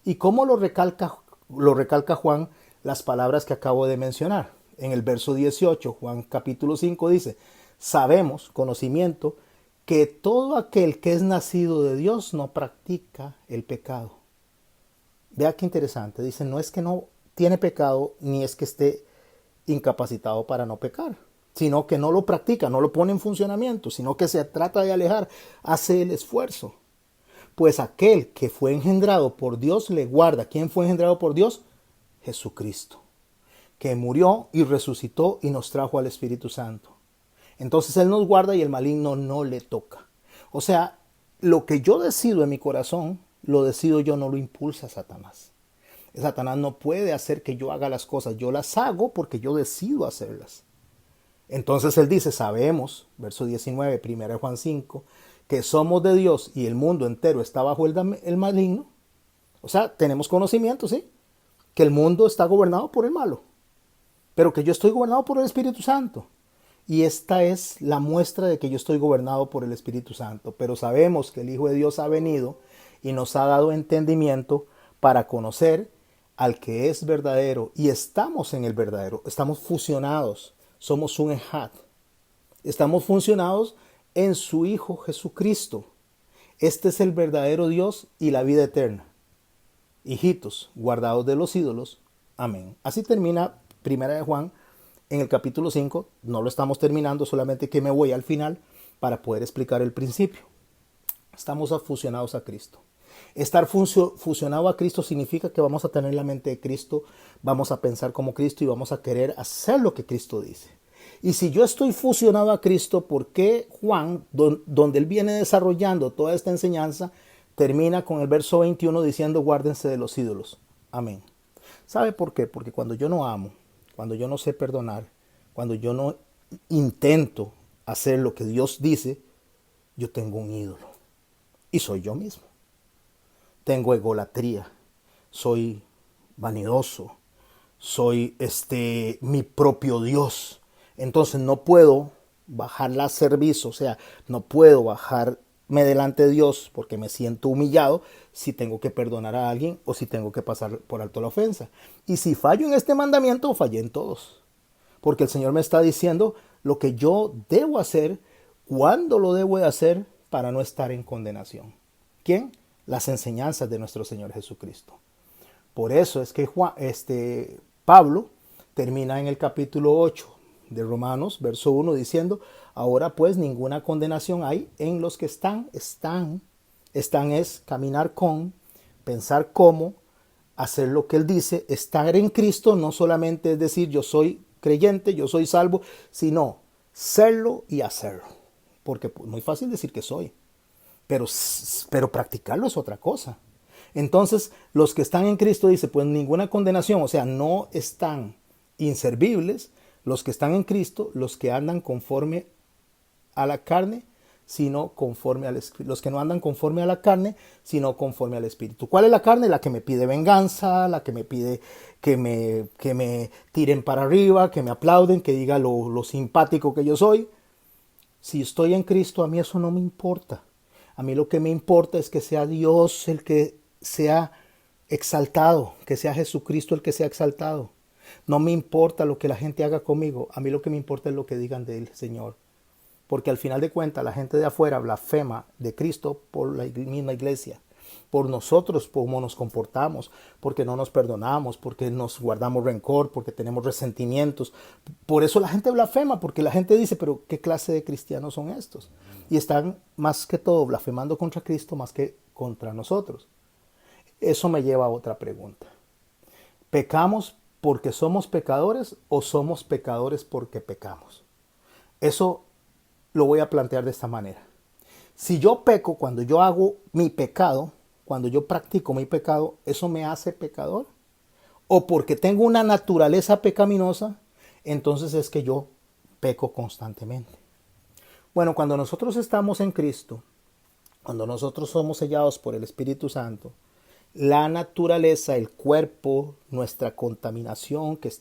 ¿Y cómo lo recalca Juan las palabras que acabo de mencionar? En el verso 18, Juan capítulo 5 dice, sabemos, conocimiento, que todo aquel que es nacido de Dios no practica el pecado. Vea qué interesante, dice, no es que no tiene pecado, ni es que esté incapacitado para no pecar, sino que no lo practica, no lo pone en funcionamiento, sino que se trata de alejar, hace el esfuerzo. Pues aquel que fue engendrado por Dios le guarda. ¿Quién fue engendrado por Dios? Jesucristo, que murió y resucitó y nos trajo al Espíritu Santo. Entonces Él nos guarda y el maligno no le toca. O sea, lo que yo decido en mi corazón, lo decido yo, no lo impulsa Satanás. Satanás no puede hacer que yo haga las cosas, yo las hago porque yo decido hacerlas. Entonces él dice, sabemos, verso 19, 1 Juan 5, que somos de Dios y el mundo entero está bajo el maligno. O sea, tenemos conocimiento, ¿sí? Que el mundo está gobernado por el malo, pero que yo estoy gobernado por el Espíritu Santo. Y esta es la muestra de que yo estoy gobernado por el Espíritu Santo. Pero sabemos que el Hijo de Dios ha venido y nos ha dado entendimiento para conocer al que es verdadero. Y estamos en el verdadero, estamos fusionados. Somos un ejad. Estamos funcionados en su Hijo Jesucristo. Este es el verdadero Dios y la vida eterna. Hijitos, guardados de los ídolos. Amén. Así termina Primera de Juan en el capítulo 5. No lo estamos terminando, solamente que me voy al final para poder explicar el principio. Estamos fusionados a Cristo. Estar fusionado a Cristo significa que vamos a tener la mente de Cristo, vamos a pensar como Cristo y vamos a querer hacer lo que Cristo dice. Y si yo estoy fusionado a Cristo, ¿por qué Juan, donde él viene desarrollando toda esta enseñanza, termina con el verso 21 diciendo guárdense de los ídolos? Amén. ¿Sabe por qué? Porque cuando yo no amo, cuando yo no sé perdonar, cuando yo no intento hacer lo que Dios dice, yo tengo un ídolo. Y soy yo mismo. Tengo egolatría, soy vanidoso, soy mi propio Dios. Entonces no puedo bajarla a servicio, o sea, no puedo bajarme delante de Dios porque me siento humillado si tengo que perdonar a alguien o si tengo que pasar por alto la ofensa. Y si fallo en este mandamiento, fallé en todos. Porque el Señor me está diciendo lo que yo debo hacer, cuándo lo debo de hacer para no estar en condenación. ¿Quién? Las enseñanzas de nuestro Señor Jesucristo. Por eso es que Pablo termina en el capítulo 8 de Romanos, verso 1, diciendo, ahora pues ninguna condenación hay en los que están es caminar con, pensar cómo, hacer lo que él dice, estar en Cristo, no solamente es decir yo soy creyente, yo soy salvo, sino serlo y hacerlo. Porque es muy fácil decir que soy. Pero practicarlo es otra cosa. Entonces, los que están en Cristo, dice, pues ninguna condenación, o sea, no están inservibles los que están en Cristo, los que andan conforme a la carne, sino conforme al Espíritu. Los que no andan conforme a la carne, sino conforme al Espíritu. ¿Cuál es la carne? La que me pide venganza, la que me pide que me tiren para arriba, que me aplauden, que diga lo simpático que yo soy. Si estoy en Cristo, a mí eso no me importa. A mí lo que me importa es que sea Dios el que sea exaltado, que sea Jesucristo el que sea exaltado. No me importa lo que la gente haga conmigo, a mí lo que me importa es lo que digan del Señor. Porque al final de cuentas la gente de afuera blasfema de Cristo por la misma iglesia, por nosotros, cómo nos comportamos, porque no nos perdonamos, porque nos guardamos rencor, porque tenemos resentimientos. Por eso la gente blasfema, porque la gente dice, pero ¿qué clase de cristianos son estos? Y están más que todo blasfemando contra Cristo más que contra nosotros. Eso me lleva a otra pregunta. ¿Pecamos porque somos pecadores o somos pecadores porque pecamos? Eso lo voy a plantear de esta manera. Si yo peco cuando yo hago mi pecado, cuando yo practico mi pecado, ¿eso me hace pecador? O porque tengo una naturaleza pecaminosa, entonces es que yo peco constantemente. Bueno, cuando nosotros estamos en Cristo, cuando nosotros somos sellados por el Espíritu Santo, la naturaleza, el cuerpo, nuestra contaminación que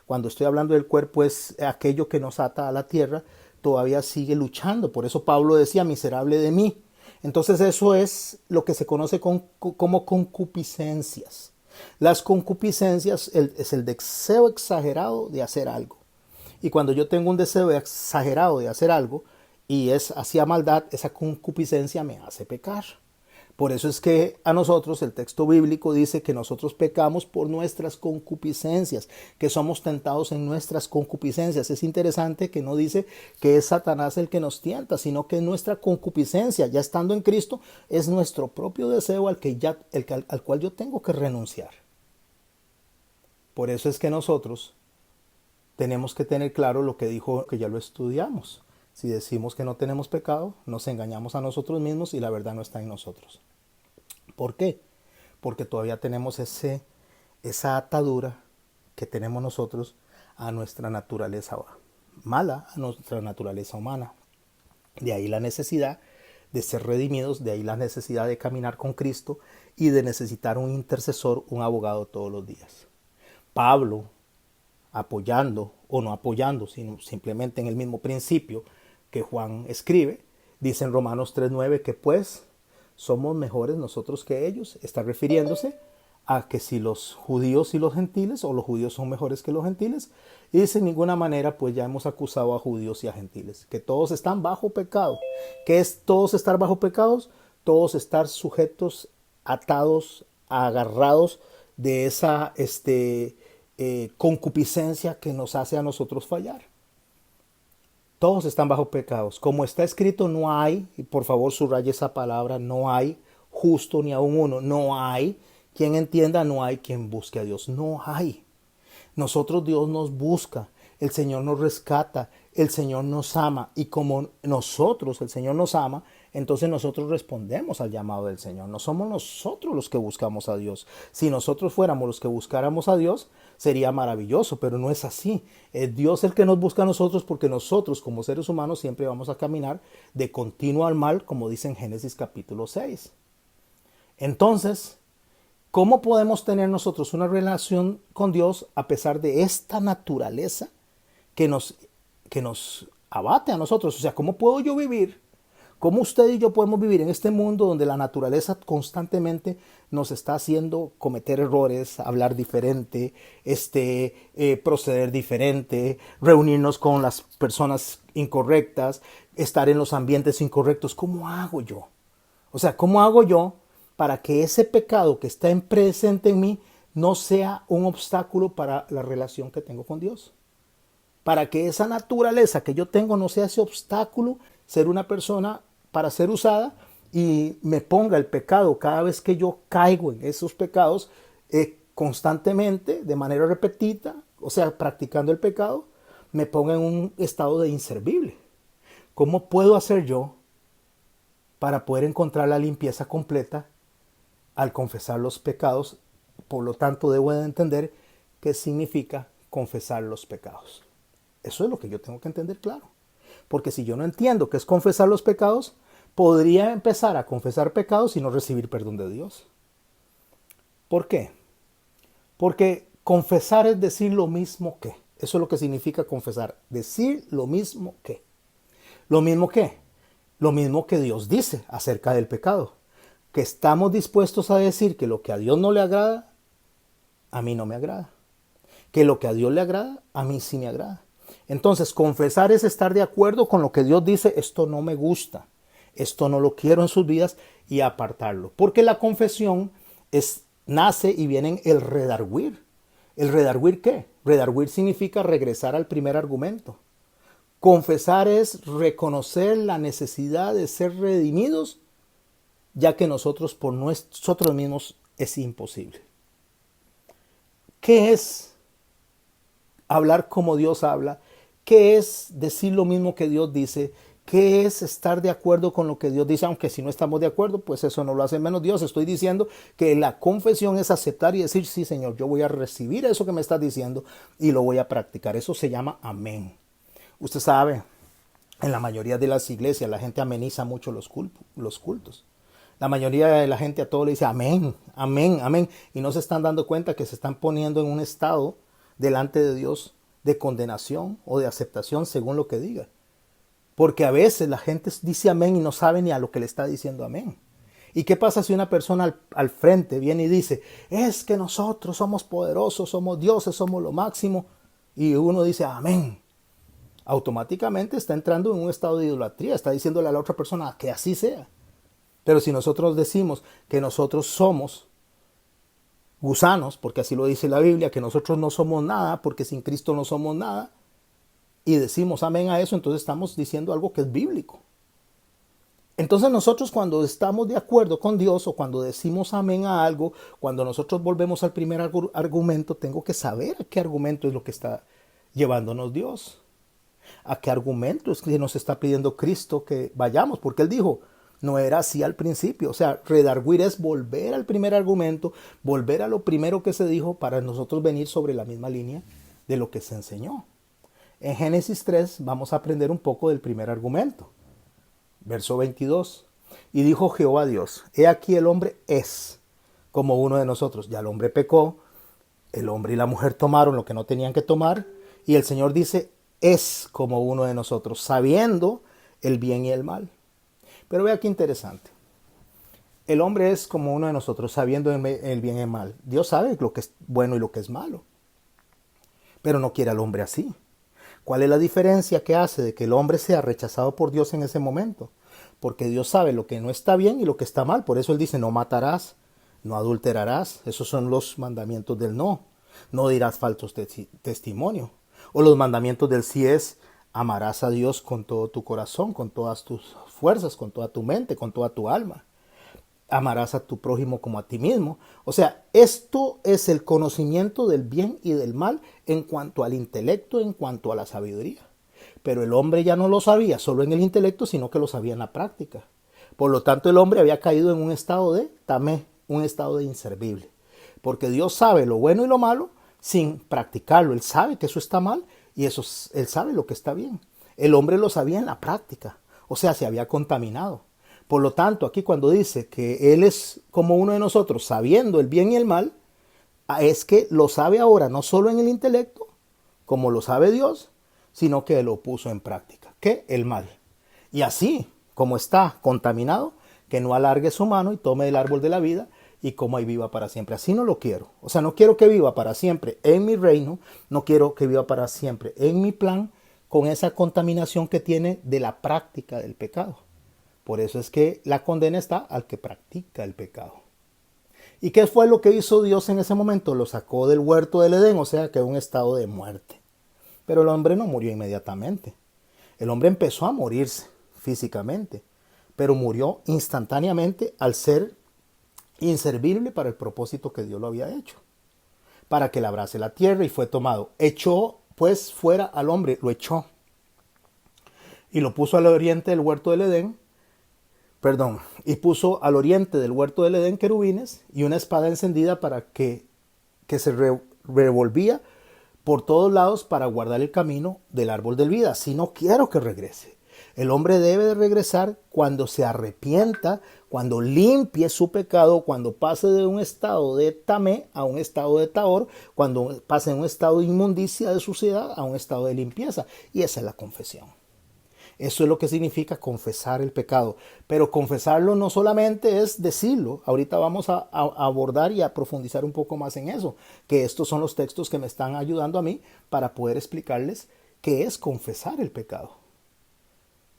cuando estoy hablando del cuerpo es aquello que nos ata a la tierra, todavía sigue luchando. Por eso Pablo decía, miserable de mí. Entonces eso es lo que se conoce como concupiscencias. Las concupiscencias es el deseo exagerado de hacer algo. Y cuando yo tengo un deseo exagerado de hacer algo y es hacia maldad, esa concupiscencia me hace pecar. Por eso es que a nosotros el texto bíblico dice que nosotros pecamos por nuestras concupiscencias, que somos tentados en nuestras concupiscencias. Es interesante que no dice que es Satanás el que nos tienta, sino que nuestra concupiscencia, ya estando en Cristo, es nuestro propio deseo al cual yo tengo que renunciar. Por eso es que nosotros tenemos que tener claro lo que dijo, que ya lo estudiamos. Si decimos que no tenemos pecado, nos engañamos a nosotros mismos y la verdad no está en nosotros. ¿Por qué? Porque todavía tenemos esa atadura que tenemos nosotros a nuestra naturaleza mala, a nuestra naturaleza humana. De ahí la necesidad de ser redimidos, de ahí la necesidad de caminar con Cristo y de necesitar un intercesor, un abogado todos los días. Pablo, apoyando o no apoyando, sino simplemente en el mismo principio que Juan escribe, dice en Romanos 3:9 que pues somos mejores nosotros que ellos. Está refiriéndose a que si los judíos y los gentiles, o los judíos son mejores que los gentiles, y dice en ninguna manera pues ya hemos acusado a judíos y a gentiles, que todos están bajo pecado. ¿Qué es todos estar bajo pecados? Todos estar sujetos, atados, agarrados de esa concupiscencia que nos hace a nosotros fallar. Todos están bajo pecados. Como está escrito, no hay, y por favor subraye esa palabra, no hay justo ni aun uno. No hay quien entienda, no hay quien busque a Dios. No hay. Nosotros, Dios nos busca, el Señor nos rescata, el Señor nos ama, y como nosotros, el Señor nos ama, entonces nosotros respondemos al llamado del Señor. No somos nosotros los que buscamos a Dios. Si nosotros fuéramos los que buscáramos a Dios, sería maravilloso, pero no es así. Es Dios el que nos busca a nosotros, porque nosotros como seres humanos siempre vamos a caminar de continuo al mal, como dice en Génesis capítulo 6. Entonces, ¿cómo podemos tener nosotros una relación con Dios a pesar de esta naturaleza que nos abate a nosotros? O sea, ¿cómo puedo yo vivir? ¿Cómo usted y yo podemos vivir en este mundo donde la naturaleza constantemente nos está haciendo cometer errores, hablar diferente, proceder diferente, reunirnos con las personas incorrectas, estar en los ambientes incorrectos? ¿Cómo hago yo? O sea, ¿cómo hago yo para que ese pecado que está presente en mí no sea un obstáculo para la relación que tengo con Dios? Para que esa naturaleza que yo tengo no sea ese obstáculo, ser una persona para ser usada, y me ponga el pecado cada vez que yo caigo en esos pecados constantemente, de manera repetida, o sea, practicando el pecado, me ponga en un estado de inservible. ¿Cómo puedo hacer yo para poder encontrar la limpieza completa al confesar los pecados? Por lo tanto, debo de entender qué significa confesar los pecados. Eso es lo que yo tengo que entender claro. Porque si yo no entiendo qué es confesar los pecados, podría empezar a confesar pecados y no recibir perdón de Dios. ¿Por qué? Porque confesar es decir lo mismo que. Eso es lo que significa confesar. Decir lo mismo que. ¿Lo mismo que? Lo mismo que Dios dice acerca del pecado. Que estamos dispuestos a decir que lo que a Dios no le agrada, a mí no me agrada. Que lo que a Dios le agrada, a mí sí me agrada. Entonces, confesar es estar de acuerdo con lo que Dios dice. Esto no me gusta, esto no lo quiero en sus vidas, y apartarlo. Porque la confesión nace y viene en el redarguir. ¿El redarguir qué? Redarguir significa regresar al primer argumento. Confesar es reconocer la necesidad de ser redimidos, ya que nosotros por nosotros mismos es imposible. ¿Qué es hablar como Dios habla? ¿Qué es decir lo mismo que Dios dice? ¿Qué es estar de acuerdo con lo que Dios dice? Aunque si no estamos de acuerdo, pues eso no lo hace menos Dios. Estoy diciendo que la confesión es aceptar y decir, sí, Señor, yo voy a recibir eso que me estás diciendo y lo voy a practicar. Eso se llama amén. Usted sabe, en la mayoría de las iglesias la gente ameniza mucho los cultos. La mayoría de la gente a todo le dice amén, amén, amén. Y no se están dando cuenta que se están poniendo en un estado delante de Dios de condenación o de aceptación según lo que diga. Porque a veces la gente dice amén y no sabe ni a lo que le está diciendo amén. ¿Y qué pasa si una persona al frente viene y dice, es que nosotros somos poderosos, somos dioses, somos lo máximo? Y uno dice amén. Automáticamente está entrando en un estado de idolatría, está diciéndole a la otra persona que así sea. Pero si nosotros decimos que nosotros somos gusanos, porque así lo dice la Biblia, que nosotros no somos nada, porque sin Cristo no somos nada, y decimos amén a eso, entonces estamos diciendo algo que es bíblico. Entonces nosotros cuando estamos de acuerdo con Dios o cuando decimos amén a algo, cuando nosotros volvemos al primer argumento, tengo que saber a qué argumento es lo que está llevándonos Dios. ¿A qué argumento es que nos está pidiendo Cristo que vayamos? Porque Él dijo, no era así al principio. O sea, redarguir es volver al primer argumento, volver a lo primero que se dijo para nosotros venir sobre la misma línea de lo que se enseñó. En Génesis 3 vamos a aprender un poco del primer argumento. Verso 22. Y dijo Jehová Dios, he aquí el hombre es como uno de nosotros. Ya el hombre pecó, el hombre y la mujer tomaron lo que no tenían que tomar, y el Señor dice, es como uno de nosotros, sabiendo el bien y el mal. Pero vea qué interesante. El hombre es como uno de nosotros, sabiendo el bien y el mal. Dios sabe lo que es bueno y lo que es malo. Pero no quiere al hombre así. ¿Cuál es la diferencia que hace de que el hombre sea rechazado por Dios en ese momento? Porque Dios sabe lo que no está bien y lo que está mal. Por eso Él dice, no matarás, no adulterarás. Esos son los mandamientos del no. No dirás falsos testimonio. O los mandamientos del sí es, amarás a Dios con todo tu corazón, con todas tus fuerzas, con toda tu mente, con toda tu alma. amarás a tu prójimo como a ti mismo. O sea, esto es el conocimiento del bien y del mal en cuanto al intelecto, en cuanto a la sabiduría. Pero el hombre ya no lo sabía solo en el intelecto, sino que lo sabía en la práctica. Por lo tanto, el hombre había caído en un estado de tamé, un estado de inservible. Porque Dios sabe lo bueno y lo malo sin practicarlo. Él sabe que eso está mal y él sabe lo que está bien. El hombre lo sabía en la práctica, o sea, se había contaminado. Por lo tanto, aquí cuando dice que Él es como uno de nosotros, sabiendo el bien y el mal, es que lo sabe ahora no solo en el intelecto, como lo sabe Dios, sino que lo puso en práctica. ¿Qué? El mal. Y así, como está contaminado, que no alargue su mano y tome el árbol de la vida y coma y viva para siempre. Así no lo quiero. O sea, no quiero que viva para siempre en mi reino, no quiero que viva para siempre en mi plan, con esa contaminación que tiene de la práctica del pecado. Por eso es que la condena está al que practica el pecado. ¿Y qué fue lo que hizo Dios en ese momento? Lo sacó del huerto del Edén, o sea, que un estado de muerte. Pero el hombre no murió inmediatamente. El hombre empezó a morirse físicamente, pero murió instantáneamente al ser inservible para el propósito que Dios lo había hecho. Para que labrase la tierra y fue tomado. Echó pues fuera al hombre, lo echó. Y lo puso al oriente del huerto del Edén. Y puso al oriente del huerto del Edén querubines y una espada encendida para que se revolvía por todos lados para guardar el camino del árbol de vida. Si no quiero que regrese. El hombre debe de regresar cuando se arrepienta, cuando limpie su pecado, cuando pase de un estado de tamé a un estado de taor, cuando pase de un estado de inmundicia, de suciedad, a un estado de limpieza. Y esa es la confesión. Eso es lo que significa confesar el pecado. Pero confesarlo no solamente es decirlo. Ahorita vamos a abordar y a profundizar un poco más en eso. Que estos son los textos que me están ayudando a mí para poder explicarles qué es confesar el pecado.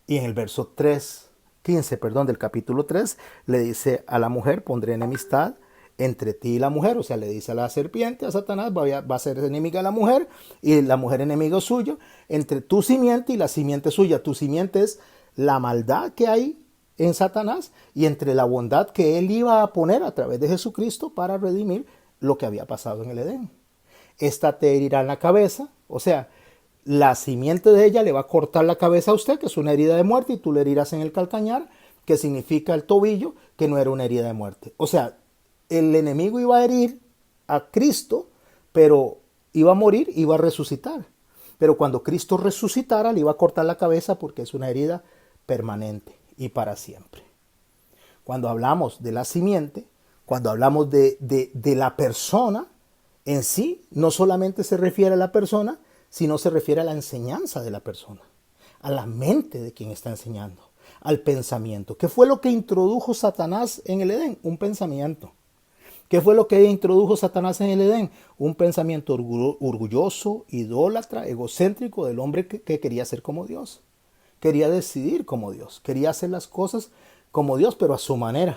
Y en el verso 15 del capítulo 3, le dice a la mujer, pondré enemistad entre ti y la mujer. O sea, le dice a la serpiente, a Satanás, va a ser enemiga de la mujer y la mujer enemigo suyo, entre tu simiente y la simiente suya. Tu simiente es la maldad que hay en Satanás y entre la bondad que él iba a poner a través de Jesucristo para redimir lo que había pasado en el Edén. Esta te herirá en la cabeza, o sea, la simiente de ella le va a cortar la cabeza a usted, que es una herida de muerte, y tú le herirás en el calcañar, que significa el tobillo, que no era una herida de muerte. O sea, el enemigo iba a herir a Cristo, pero iba a morir, iba a resucitar. Pero cuando Cristo resucitara, le iba a cortar la cabeza porque es una herida permanente y para siempre. Cuando hablamos de la simiente, cuando hablamos de la persona en sí, no solamente se refiere a la persona, sino se refiere a la enseñanza de la persona, a la mente de quien está enseñando, al pensamiento. ¿Qué fue lo que introdujo Satanás en el Edén? Un pensamiento. ¿Qué fue lo que introdujo Satanás en el Edén? Un pensamiento orgulloso, idólatra, egocéntrico del hombre que quería ser como Dios. Quería decidir como Dios. Quería hacer las cosas como Dios, pero a su manera.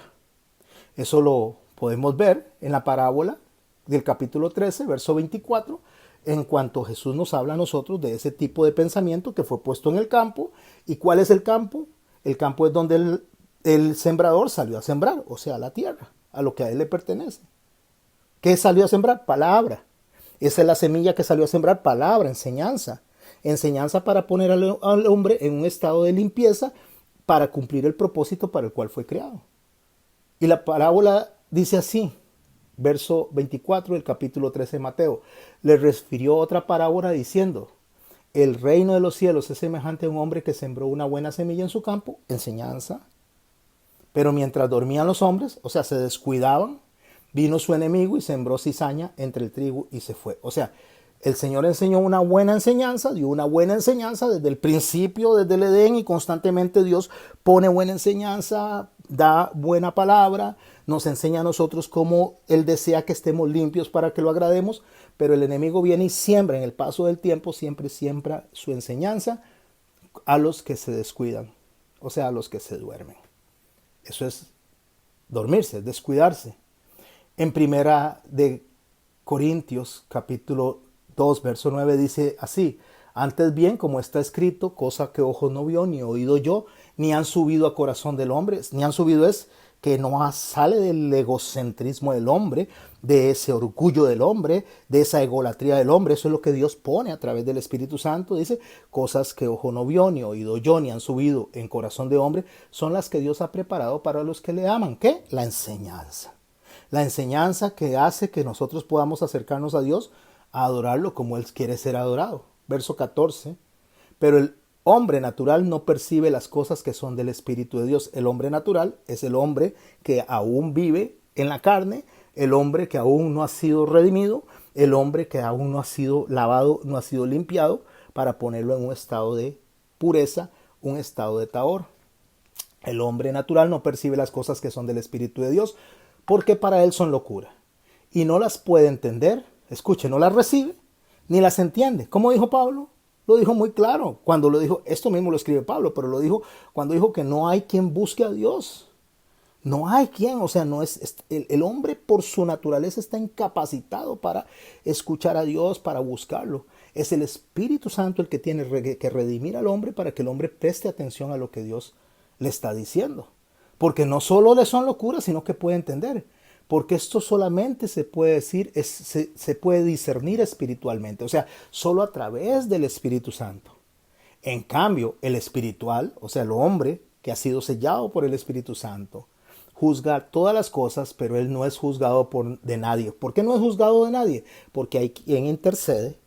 Eso lo podemos ver en la parábola del capítulo 13, verso 24, en cuanto Jesús nos habla a nosotros de ese tipo de pensamiento que fue puesto en el campo. ¿Y cuál es el campo? El campo es donde el sembrador salió a sembrar, o sea, la tierra, a lo que a él le pertenece. ¿Qué salió a sembrar? Palabra. Esa es la semilla que salió a sembrar, palabra, enseñanza. Enseñanza para poner al hombre en un estado de limpieza para cumplir el propósito para el cual fue creado. Y la parábola dice así, verso 24 del capítulo 13 de Mateo. Le refirió otra parábola diciendo, el reino de los cielos es semejante a un hombre que sembró una buena semilla en su campo, enseñanza. Pero mientras dormían los hombres, o sea, se descuidaban, vino su enemigo y sembró cizaña entre el trigo y se fue. O sea, el Señor enseñó una buena enseñanza, dio una buena enseñanza desde el principio, desde el Edén, y constantemente Dios pone buena enseñanza, da buena palabra, nos enseña a nosotros cómo Él desea que estemos limpios para que lo agrademos, pero el enemigo viene y siembra en el paso del tiempo, siempre siembra su enseñanza a los que se descuidan, o sea, a los que se duermen. Eso es dormirse, descuidarse. En primera de Corintios, capítulo 2, verso 9, dice así, antes bien, como está escrito, cosa que ojo no vio, ni oído yo, ni han subido a corazón del hombre, ni han subido es que no sale del egocentrismo del hombre, de ese orgullo del hombre, de esa egolatría del hombre. Eso es lo que Dios pone a través del Espíritu Santo. Dice, cosas que ojo no vio, ni oído yo, ni han subido en corazón de hombre, son las que Dios ha preparado para los que le aman. ¿Qué? La enseñanza. La enseñanza que hace que nosotros podamos acercarnos a Dios, a adorarlo como Él quiere ser adorado. Verso 14. Pero el hombre natural no percibe las cosas que son del Espíritu de Dios. El hombre natural es el hombre que aún vive en la carne, el hombre que aún no ha sido redimido, el hombre que aún no ha sido lavado, no ha sido limpiado, para ponerlo en un estado de pureza, un estado de tahor. El hombre natural no percibe las cosas que son del Espíritu de Dios, porque para él son locura. Y no las puede entender, escuche, no las recibe, ni las entiende. ¿Cómo dijo Pablo? Lo dijo muy claro. Cuando lo dijo, esto mismo lo escribe Pablo, pero lo dijo cuando dijo que no hay quien busque a Dios. No hay quien, o sea, no es el hombre por su naturaleza está incapacitado para escuchar a Dios, para buscarlo. Es el Espíritu Santo el que tiene que redimir al hombre para que el hombre preste atención a lo que Dios le está diciendo. Porque no solo le son locuras, sino que puede entender. Porque esto solamente se puede decir, se puede discernir espiritualmente. O sea, solo a través del Espíritu Santo. En cambio, el espiritual, o sea, el hombre que ha sido sellado por el Espíritu Santo, juzga todas las cosas, pero él no es juzgado de nadie. ¿Por qué no es juzgado de nadie? Porque hay quien intercede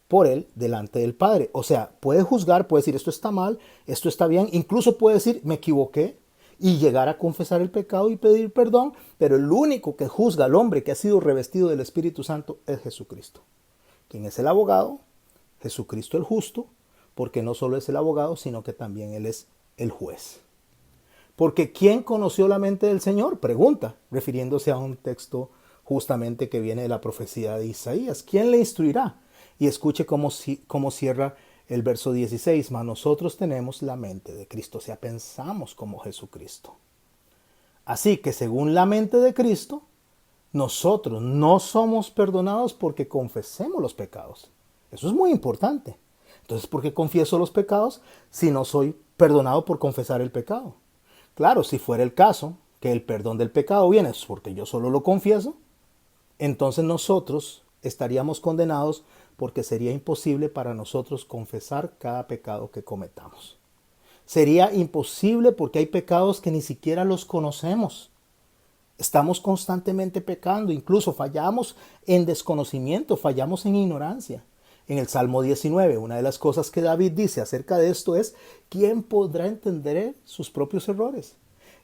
por él delante del Padre. O sea, puede juzgar, puede decir esto está mal, esto está bien, incluso puede decir me equivoqué y llegar a confesar el pecado y pedir perdón, pero el único que juzga al hombre que ha sido revestido del Espíritu Santo es Jesucristo. ¿Quién es el abogado? Jesucristo el justo, porque no solo es el abogado, sino que también Él es el juez. Porque ¿quién conoció la mente del Señor? Pregunta, refiriéndose a un texto justamente que viene de la profecía de Isaías. ¿Quién le instruirá? Y escuche cómo cierra el verso 16. Mas nosotros tenemos la mente de Cristo, o sea, pensamos como Jesucristo. Así que según la mente de Cristo, nosotros no somos perdonados porque confesemos los pecados. Eso es muy importante. Entonces, ¿por qué confieso los pecados si no soy perdonado por confesar el pecado? Claro, si fuera el caso que el perdón del pecado viene porque yo solo lo confieso, entonces nosotros estaríamos condenados porque sería imposible para nosotros confesar cada pecado que cometamos. Sería imposible porque hay pecados que ni siquiera los conocemos. Estamos constantemente pecando, incluso fallamos en desconocimiento, fallamos en ignorancia. En el Salmo 19, una de las cosas que David dice acerca de esto es, ¿quién podrá entender sus propios errores?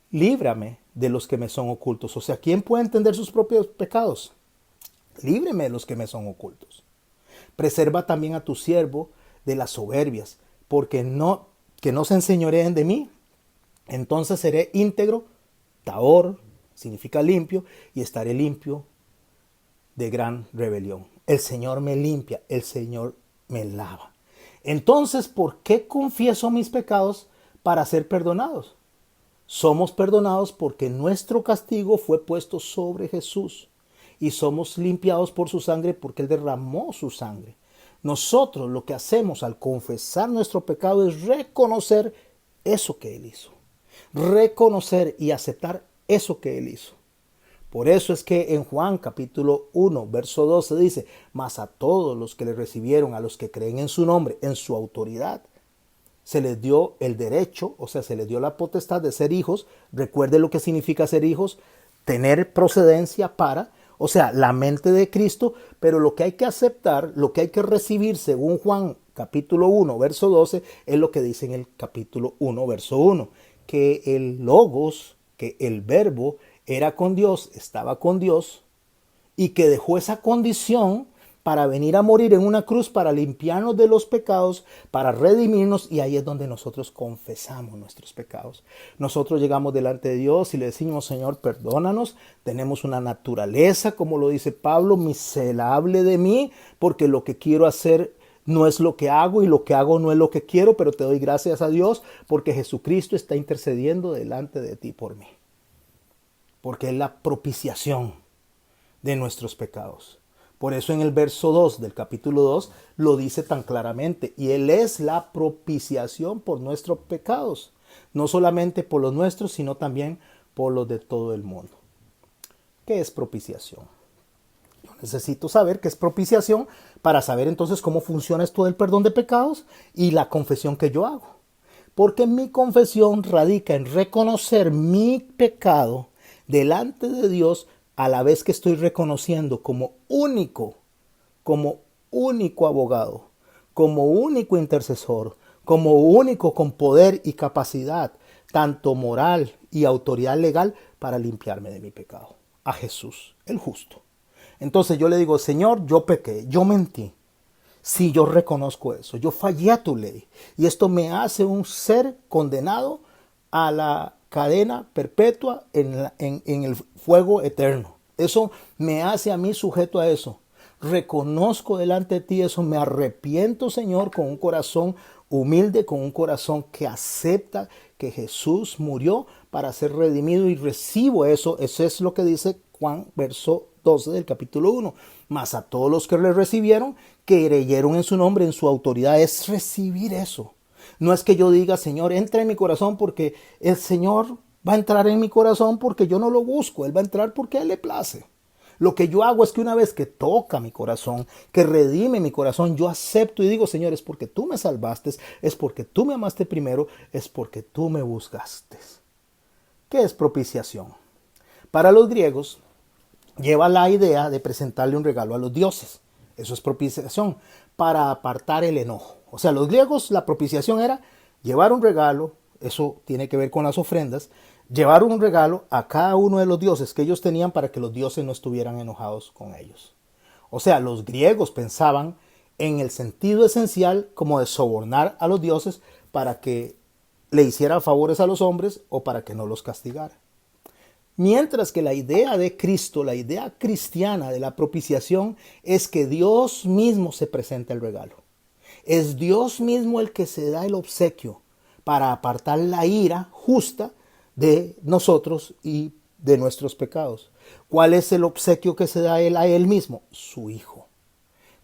Líbrame de los que me son ocultos. O sea, ¿quién puede entender sus propios pecados? Líbreme de los que me son ocultos. Preserva también a tu siervo de las soberbias, porque que no se enseñoreen de mí. Entonces seré íntegro, tahor, significa limpio, y estaré limpio de gran rebelión. El Señor me limpia, el Señor me lava. Entonces, ¿por qué confieso mis pecados para ser perdonados? Somos perdonados porque nuestro castigo fue puesto sobre Jesús y somos limpiados por su sangre porque Él derramó su sangre. Nosotros lo que hacemos al confesar nuestro pecado es reconocer eso que Él hizo. Reconocer y aceptar eso que Él hizo. Por eso es que en Juan capítulo 1, verso 12 dice, mas a todos los que le recibieron, a los que creen en su nombre, en su autoridad, se les dio el derecho, o sea, se les dio la potestad de ser hijos. Recuerde lo que significa ser hijos, tener procedencia para, o sea, la mente de Cristo, pero lo que hay que aceptar, lo que hay que recibir según Juan capítulo 1, verso 12, es lo que dice en el capítulo 1, verso 1, que el logos, que el verbo era con Dios, estaba con Dios, y que dejó esa condición para venir a morir en una cruz, para limpiarnos de los pecados, para redimirnos, y ahí es donde nosotros confesamos nuestros pecados. Nosotros llegamos delante de Dios y le decimos, Señor, perdónanos, tenemos una naturaleza, como lo dice Pablo, miserable de mí, porque lo que quiero hacer no es lo que hago y lo que hago no es lo que quiero, pero te doy gracias a Dios porque Jesucristo está intercediendo delante de ti por mí. Porque es la propiciación de nuestros pecados. Por eso en el verso 2 del capítulo 2 lo dice tan claramente. Y Él es la propiciación por nuestros pecados. No solamente por los nuestros, sino también por los de todo el mundo. ¿Qué es propiciación? Yo necesito saber qué es propiciación para saber entonces cómo funciona esto del perdón de pecados y la confesión que yo hago. Porque mi confesión radica en reconocer mi pecado delante de Dios a la vez que estoy reconociendo como único abogado, como único intercesor, como único con poder y capacidad, tanto moral y autoridad legal para limpiarme de mi pecado. A Jesús, el justo. Entonces yo le digo, Señor, yo pequé, yo mentí. Sí, yo reconozco eso, yo fallé a tu ley. Y esto me hace un ser condenado a la cadena perpetua en el fuego eterno. Eso me hace a mí sujeto a eso. Reconozco delante de ti eso, me arrepiento, Señor, con un corazón humilde, con un corazón que acepta que Jesús murió para ser redimido y recibo eso. Eso es lo que dice Juan, verso 12 del capítulo 1. Mas a todos los que le recibieron, que creyeron en su nombre, en su autoridad, es recibir eso. No es que yo diga, Señor, entra en mi corazón porque el Señor va a entrar en mi corazón porque yo no lo busco. Él va a entrar porque a Él le place. Lo que yo hago es que una vez que toca mi corazón, que redime mi corazón, yo acepto y digo, Señor, es porque tú me salvaste, es porque tú me amaste primero, es porque tú me buscaste. ¿Qué es propiciación? Para los griegos, lleva la idea de presentarle un regalo a los dioses. Eso es propiciación, para apartar el enojo. O sea, los griegos, la propiciación era llevar un regalo, eso tiene que ver con las ofrendas, llevar un regalo a cada uno de los dioses que ellos tenían para que los dioses no estuvieran enojados con ellos. O sea, los griegos pensaban en el sentido esencial como de sobornar a los dioses para que le hicieran favores a los hombres o para que no los castigara. Mientras que la idea de Cristo, la idea cristiana de la propiciación es que Dios mismo se presenta el regalo. Es Dios mismo el que se da el obsequio para apartar la ira justa de nosotros y de nuestros pecados. ¿Cuál es el obsequio que se da él a él mismo? Su Hijo.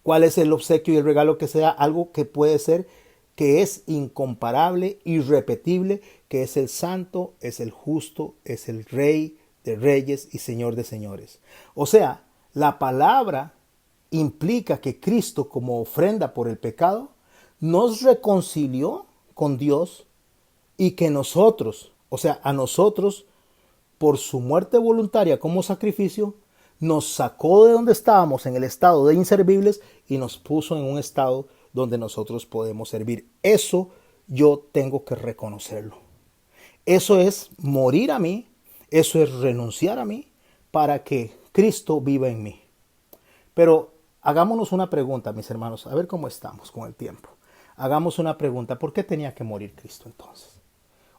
¿Cuál es el obsequio y el regalo que se da? Algo que puede ser, que es incomparable, irrepetible, que es el santo, es el justo, es el Rey de reyes y Señor de señores. O sea, la palabra implica que Cristo, como ofrenda por el pecado, nos reconcilió con Dios y que nosotros, o sea, a nosotros, por su muerte voluntaria como sacrificio, nos sacó de donde estábamos en el estado de inservibles y nos puso en un estado donde nosotros podemos servir. Eso yo tengo que reconocerlo. Eso es morir a mí, eso es renunciar a mí para que Cristo viva en mí. Pero hagámonos una pregunta, mis hermanos, a ver cómo estamos con el tiempo. Hagamos una pregunta, ¿por qué tenía que morir Cristo entonces?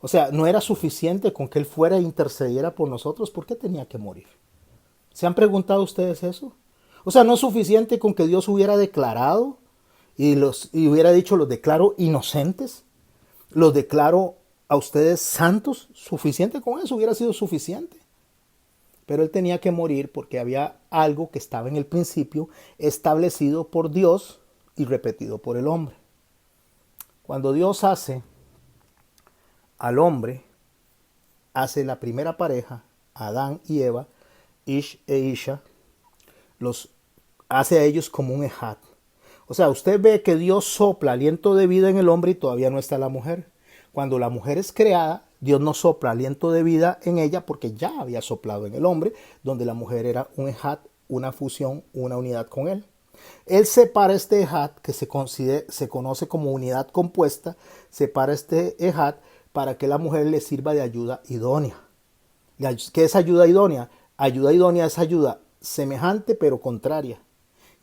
O sea, ¿no era suficiente con que Él fuera e intercediera por nosotros? ¿Por qué tenía que morir? ¿Se han preguntado ustedes eso? O sea, ¿no es suficiente con que Dios hubiera declarado y hubiera dicho, los declaro inocentes? ¿Los declaro a ustedes santos? ¿Suficiente con eso? Hubiera sido suficiente. Pero Él tenía que morir porque había algo que estaba en el principio establecido por Dios y repetido por el hombre. Cuando Dios hace al hombre, hace la primera pareja, Adán y Eva, Ish e Isha, los hace a ellos como un ejat. O sea, usted ve que Dios sopla aliento de vida en el hombre y todavía no está la mujer. Cuando la mujer es creada, Dios no sopla aliento de vida en ella porque ya había soplado en el hombre, donde la mujer era un ejat, una fusión, una unidad con él. Él separa este ejat, que se conoce como unidad compuesta, separa este ejat para que la mujer le sirva de ayuda idónea. ¿Qué es ayuda idónea? Ayuda idónea es ayuda semejante pero contraria.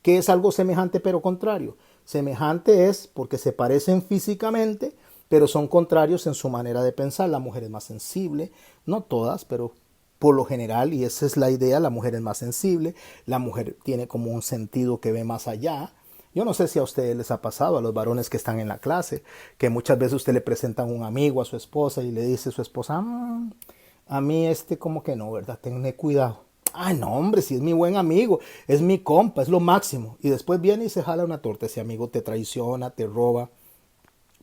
¿Qué es algo semejante pero contrario? Semejante es porque se parecen físicamente, pero son contrarios en su manera de pensar. La mujer es más sensible, no todas, pero por lo general, y esa es la idea, la mujer es más sensible, la mujer tiene como un sentido que ve más allá. Yo no sé si a ustedes les ha pasado, a los varones que están en la clase, que muchas veces usted le presentan un amigo a su esposa y le dice a su esposa, a mí como que no, ¿verdad? Tenle cuidado. Ay, no, hombre, si es mi buen amigo, es mi compa, es lo máximo. Y después viene y se jala una torta, ese amigo te traiciona, te roba.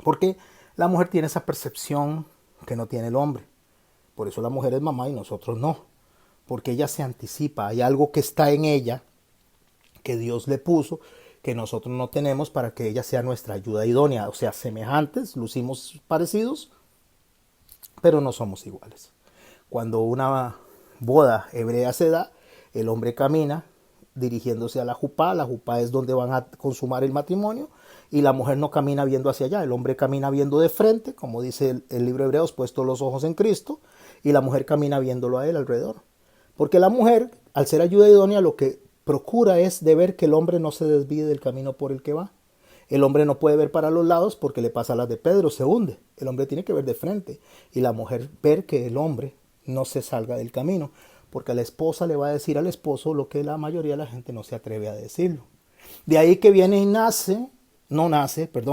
Porque la mujer tiene esa percepción que no tiene el hombre. Por eso la mujer es mamá y nosotros no. Porque ella se anticipa. Hay algo que está en ella, que Dios le puso, que nosotros no tenemos para que ella sea nuestra ayuda idónea. O sea, semejantes, lucimos parecidos, pero no somos iguales. Cuando una boda hebrea se da, el hombre camina dirigiéndose a la jupá es donde van a consumar el matrimonio, y la mujer no camina viendo hacia allá, el hombre camina viendo de frente, como dice el libro de Hebreos, puesto los ojos en Cristo, y la mujer camina viéndolo a él alrededor. Porque la mujer, al ser ayuda idónea, lo que procura es de ver que el hombre no se desvíe del camino por el que va. El hombre no puede ver para los lados porque le pasa las de Pedro, se hunde. El hombre tiene que ver de frente, y la mujer ver que el hombre no se salga del camino, porque la esposa le va a decir al esposo lo que la mayoría de la gente no se atreve a decirlo. De ahí que viene y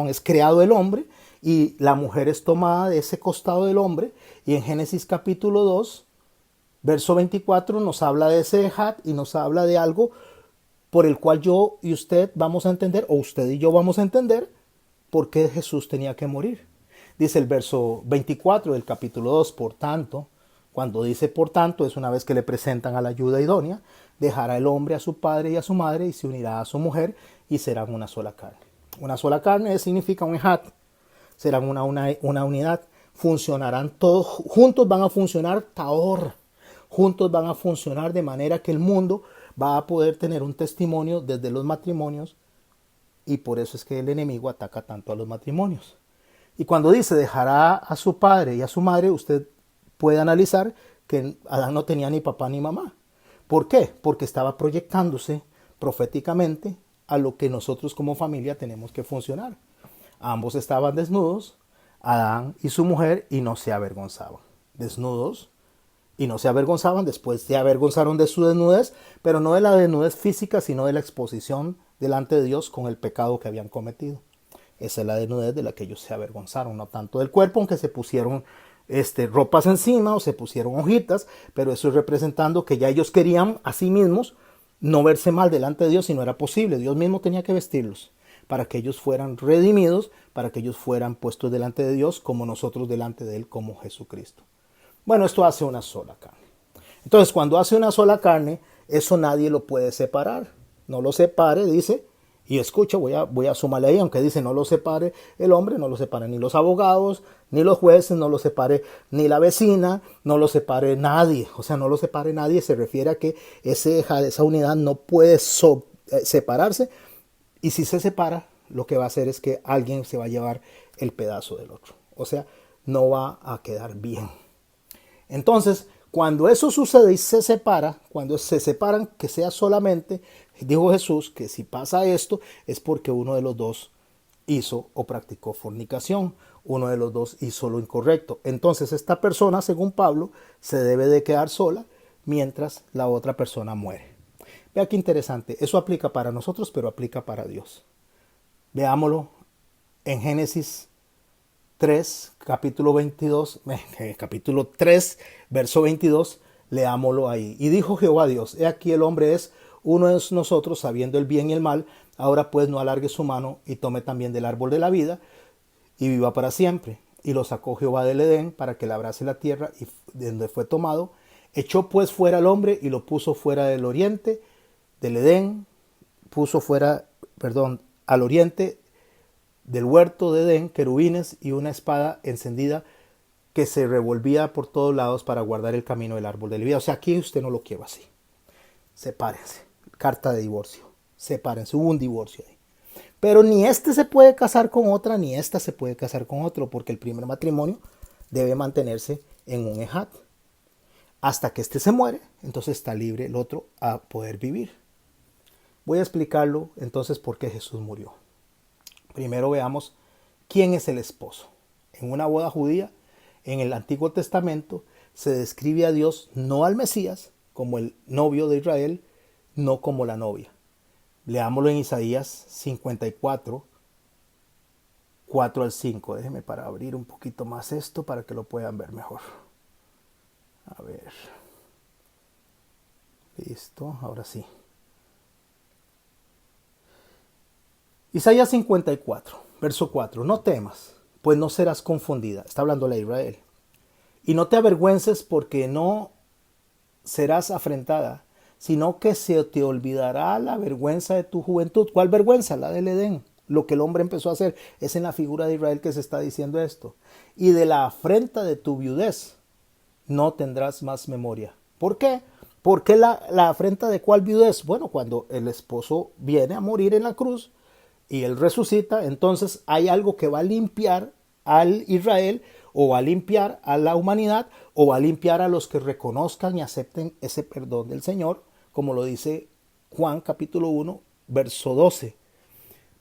es creado el hombre, y la mujer es tomada de ese costado del hombre, y en Génesis capítulo 2, verso 24 nos habla de ese Ejat y nos habla de algo por el cual yo y usted vamos a entender, o usted y yo vamos a entender, por qué Jesús tenía que morir. Dice el verso 24 del capítulo 2, por tanto, cuando dice por tanto, es una vez que le presentan a la ayuda idónea, dejará el hombre a su padre y a su madre y se unirá a su mujer y serán una sola carne. Una sola carne significa un Ejat, serán una unidad, funcionarán todos, juntos van a funcionar Taor, juntos van a funcionar de manera que el mundo va a poder tener un testimonio desde los matrimonios, y por eso es que el enemigo ataca tanto a los matrimonios. Y cuando dice dejará a su padre y a su madre, usted puede analizar que Adán no tenía ni papá ni mamá. ¿Por qué? Porque estaba proyectándose proféticamente a lo que nosotros como familia tenemos que funcionar. Ambos estaban desnudos, Adán y su mujer, y no se avergonzaban. Desnudos, y no se avergonzaban, después se avergonzaron de su desnudez, pero no de la desnudez física, sino de la exposición delante de Dios con el pecado que habían cometido. Esa es la desnudez de la que ellos se avergonzaron, no tanto del cuerpo, aunque se pusieron ropas encima o se pusieron hojitas, pero eso es representando que ya ellos querían a sí mismos no verse mal delante de Dios, y no era posible. Dios mismo tenía que vestirlos para que ellos fueran redimidos, para que ellos fueran puestos delante de Dios como nosotros delante de Él, como Jesucristo. Bueno, esto hace una sola carne. Entonces, cuando hace una sola carne, eso nadie lo puede separar. No lo separe, dice, y escucha, voy a sumarle ahí, aunque dice no lo separe el hombre, no lo separe ni los abogados, ni los jueces, no lo separe ni la vecina, no lo separe nadie. O sea, no lo separe nadie, se refiere a que esa unidad no puede separarse, y si se separa, lo que va a hacer es que alguien se va a llevar el pedazo del otro. O sea, no va a quedar bien. Entonces, cuando eso sucede y se separa, cuando se separan, que sea solamente, dijo Jesús, que si pasa esto es porque uno de los dos hizo o practicó fornicación, uno de los dos hizo lo incorrecto. Entonces esta persona, según Pablo, se debe de quedar sola mientras la otra persona muere. Vea qué interesante, eso aplica para nosotros, pero aplica para Dios. Veámoslo en Génesis 3, capítulo 3, verso 22, leámoslo ahí. Y dijo Jehová Dios, he aquí el hombre es uno de nosotros, sabiendo el bien y el mal, ahora pues no alargue su mano y tome también del árbol de la vida y viva para siempre. Y lo sacó Jehová del Edén para que labrase la tierra, y de donde fue tomado, echó pues fuera al hombre y lo puso fuera del oriente, del Edén, al oriente del huerto de Edén, querubines y una espada encendida que se revolvía por todos lados para guardar el camino del árbol de la vida. O sea, aquí usted no lo quiere así. Sepárense. Carta de divorcio. Sepárense. Hubo un divorcio ahí. Pero ni este se puede casar con otra, ni esta se puede casar con otro, porque el primer matrimonio debe mantenerse en un ejat. Hasta que este se muere, entonces está libre el otro a poder vivir. Voy a explicarlo entonces por qué Jesús murió. Primero veamos quién es el esposo. En una boda judía, en el Antiguo Testamento, se describe a Dios, no al Mesías, como el novio de Israel, no como la novia. Leámoslo en Isaías 54, 4 al 5. Déjenme para abrir un poquito más esto para que lo puedan ver mejor. A ver. Listo, ahora sí. Isaías 54, verso 4. No temas, pues no serás confundida. Está hablando de Israel. Y no te avergüences porque no serás afrentada, sino que se te olvidará la vergüenza de tu juventud. ¿Cuál vergüenza? La del Edén. Lo que el hombre empezó a hacer es en la figura de Israel que se está diciendo esto. Y de la afrenta de tu viudez no tendrás más memoria. ¿Por qué? ¿Por qué la afrenta de cuál viudez? Bueno, cuando el esposo viene a morir en la cruz y él resucita, entonces hay algo que va a limpiar al Israel, o va a limpiar a la humanidad, o va a limpiar a los que reconozcan y acepten ese perdón del Señor, como lo dice Juan capítulo 1, verso 12.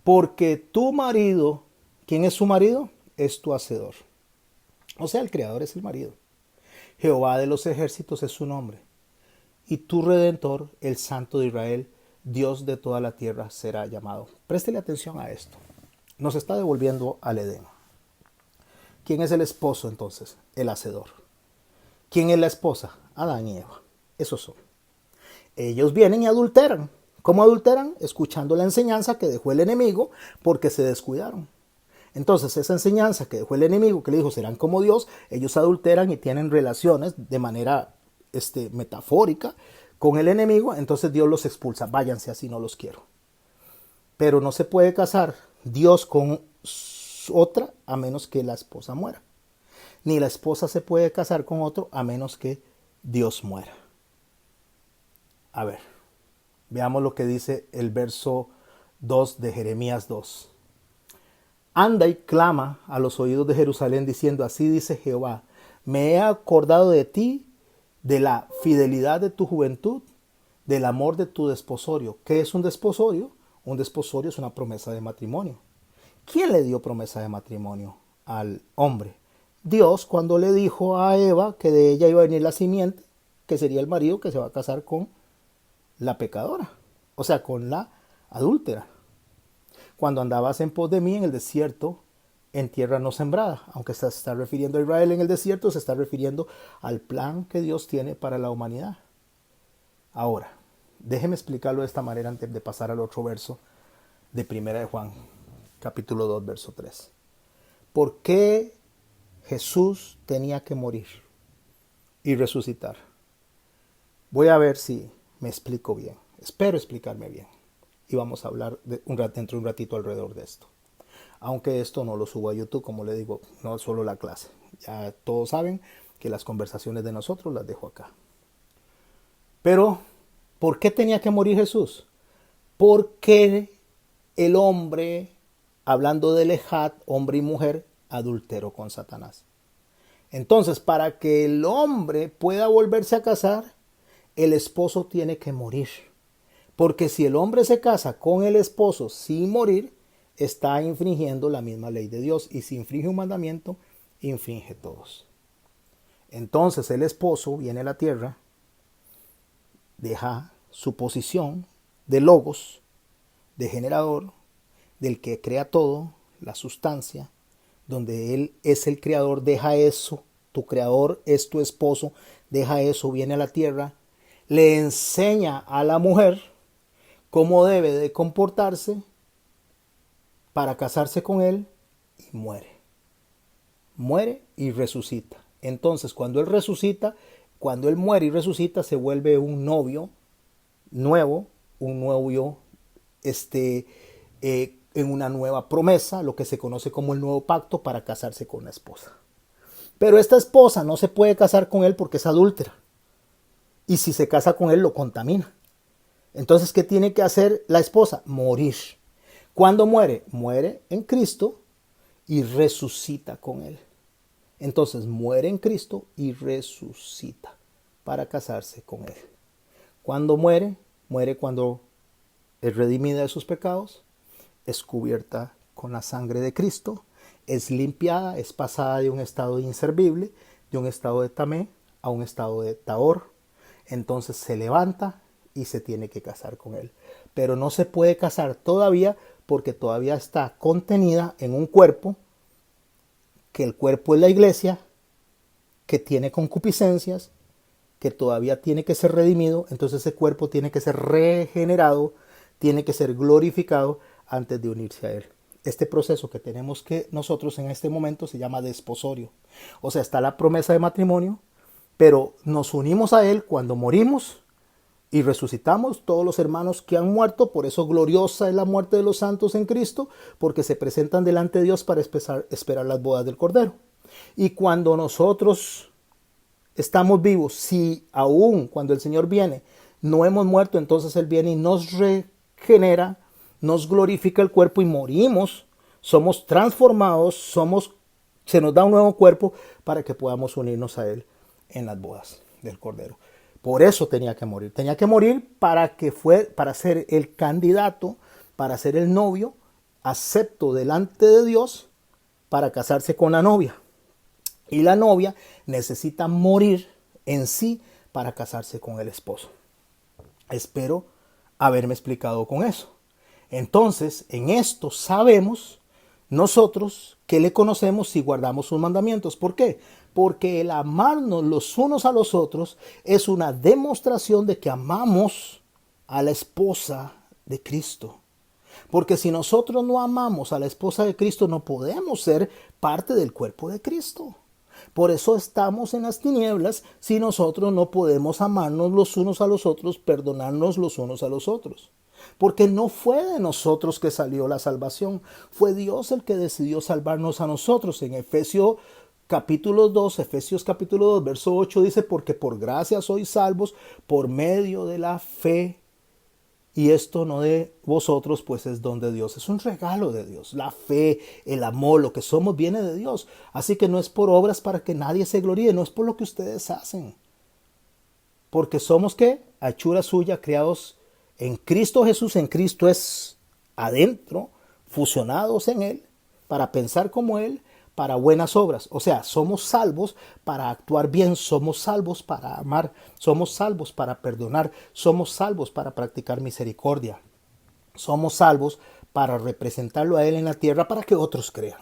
Porque tu marido, ¿quién es su marido? Es tu hacedor. O sea, el creador es el marido. Jehová de los ejércitos es su nombre. Y tu redentor, el Santo de Israel, Dios de toda la tierra, será llamado. Préstele atención a esto. Nos está devolviendo al Edén. ¿Quién es el esposo entonces? El hacedor. ¿Quién es la esposa? Adán y Eva. Esos son. Ellos vienen y adulteran. ¿Cómo adulteran? Escuchando la enseñanza que dejó el enemigo porque se descuidaron. Entonces esa enseñanza que dejó el enemigo, que le dijo serán como Dios, ellos adulteran y tienen relaciones de manera metafórica con el enemigo, entonces Dios los expulsa. Váyanse, así no los quiero. Pero no se puede casar Dios con otra a menos que la esposa muera. Ni la esposa se puede casar con otro a menos que Dios muera. A ver, veamos lo que dice el verso 2 de Jeremías 2. Anda y clama a los oídos de Jerusalén diciendo, así dice Jehová, me he acordado de ti, de la fidelidad de tu juventud, del amor de tu desposorio. ¿Qué es un desposorio? Un desposorio es una promesa de matrimonio. ¿Quién le dio promesa de matrimonio al hombre? Dios, cuando le dijo a Eva que de ella iba a venir la simiente, que sería el marido que se va a casar con la pecadora, o sea, con la adúltera. Cuando andabas en pos de mí en el desierto, en tierra no sembrada, aunque se está refiriendo a Israel en el desierto, se está refiriendo al plan que Dios tiene para la humanidad. Ahora, déjeme explicarlo de esta manera antes de pasar al otro verso de Primera de Juan, capítulo 2, verso 3. ¿Por qué Jesús tenía que morir y resucitar? Voy a ver si me explico bien. Espero explicarme bien. Y vamos a hablar dentro de un ratito alrededor de esto. Aunque esto no lo subo a YouTube, como le digo, no solo la clase. Ya todos saben que las conversaciones de nosotros las dejo acá. Pero, ¿por qué tenía que morir Jesús? Porque el hombre, hablando de Ejad, hombre y mujer, adulteró con Satanás. Entonces, para que el hombre pueda volverse a casar, el esposo tiene que morir. Porque si el hombre se casa con el esposo sin morir, está infringiendo la misma ley de Dios. Y si infringe un mandamiento, infringe todos. Entonces el esposo viene a la tierra, deja su posición de logos, de generador, del que crea todo, la sustancia, donde él es el creador, deja eso, tu creador es tu esposo, deja eso, viene a la tierra, le enseña a la mujer cómo debe de comportarse para casarse con él y muere. Muere y resucita. Entonces, cuando él resucita, cuando él muere y resucita, se vuelve un novio nuevo, un novio en una nueva promesa, lo que se conoce como el nuevo pacto para casarse con la esposa. Pero esta esposa no se puede casar con él porque es adúltera. Y si se casa con él, lo contamina. Entonces, ¿qué tiene que hacer la esposa? Morir. ¿Cuándo muere? Muere en Cristo y resucita con él. Entonces, muere en Cristo y resucita para casarse con él. ¿Cuándo muere? Muere cuando es redimida de sus pecados, es cubierta con la sangre de Cristo, es limpiada, es pasada de un estado inservible, de un estado de tamé a un estado de tahor. Entonces se levanta y se tiene que casar con él. Pero no se puede casar todavía porque todavía está contenida en un cuerpo, que el cuerpo es la iglesia, que tiene concupiscencias, que todavía tiene que ser redimido. Entonces ese cuerpo tiene que ser regenerado, tiene que ser glorificado antes de unirse a él. este proceso que tenemos que nosotros en este momento se llama desposorio. O sea, está la promesa de matrimonio, pero nos unimos a él cuando morimos y resucitamos todos los hermanos que han muerto. Por eso gloriosa es la muerte de los santos en Cristo, porque se presentan delante de Dios para esperar las bodas del Cordero. Y cuando nosotros estamos vivos, si aún cuando el Señor viene no hemos muerto, entonces Él viene y nos regenera, nos glorifica el cuerpo y morimos, somos transformados, se nos da un nuevo cuerpo para que podamos unirnos a Él en las bodas del Cordero. Por eso tenía que morir para ser el candidato, para ser el novio acepto delante de Dios para casarse con la novia. Y la novia necesita morir en sí para casarse con el esposo. Espero haberme explicado con eso. Entonces, en esto sabemos nosotros que le conocemos si guardamos sus mandamientos. ¿Por qué? Porque el amarnos los unos a los otros es una demostración de que amamos a la esposa de Cristo. Porque si nosotros no amamos a la esposa de Cristo, no podemos ser parte del cuerpo de Cristo. Por eso estamos en las tinieblas si nosotros no podemos amarnos los unos a los otros, perdonarnos los unos a los otros. Porque no fue de nosotros que salió la salvación, fue Dios el que decidió salvarnos a nosotros. En Efesios capítulo 2, verso 8 dice, porque por gracia sois salvos por medio de la fe. Y esto no de vosotros, pues es don de Dios. Es un regalo de Dios. La fe, el amor, lo que somos viene de Dios. Así que no es por obras para que nadie se gloríe. No es por lo que ustedes hacen. Porque somos, ¿qué? Hechura suya, creados en Cristo Jesús. En Cristo es adentro, fusionados en Él, para pensar como Él, para buenas obras. O sea, somos salvos para actuar bien, somos salvos para amar, somos salvos para perdonar, somos salvos para practicar misericordia, somos salvos para representarlo a Él en la tierra para que otros crean.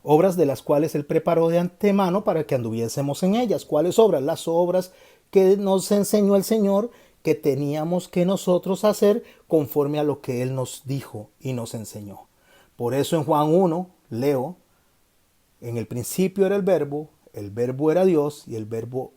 Obras de las cuales Él preparó de antemano para que anduviésemos en ellas. ¿Cuáles obras? Las obras que nos enseñó el Señor que teníamos que nosotros hacer conforme a lo que Él nos dijo y nos enseñó. Por eso en Juan 1 leo, en el principio era el verbo era Dios y el verbo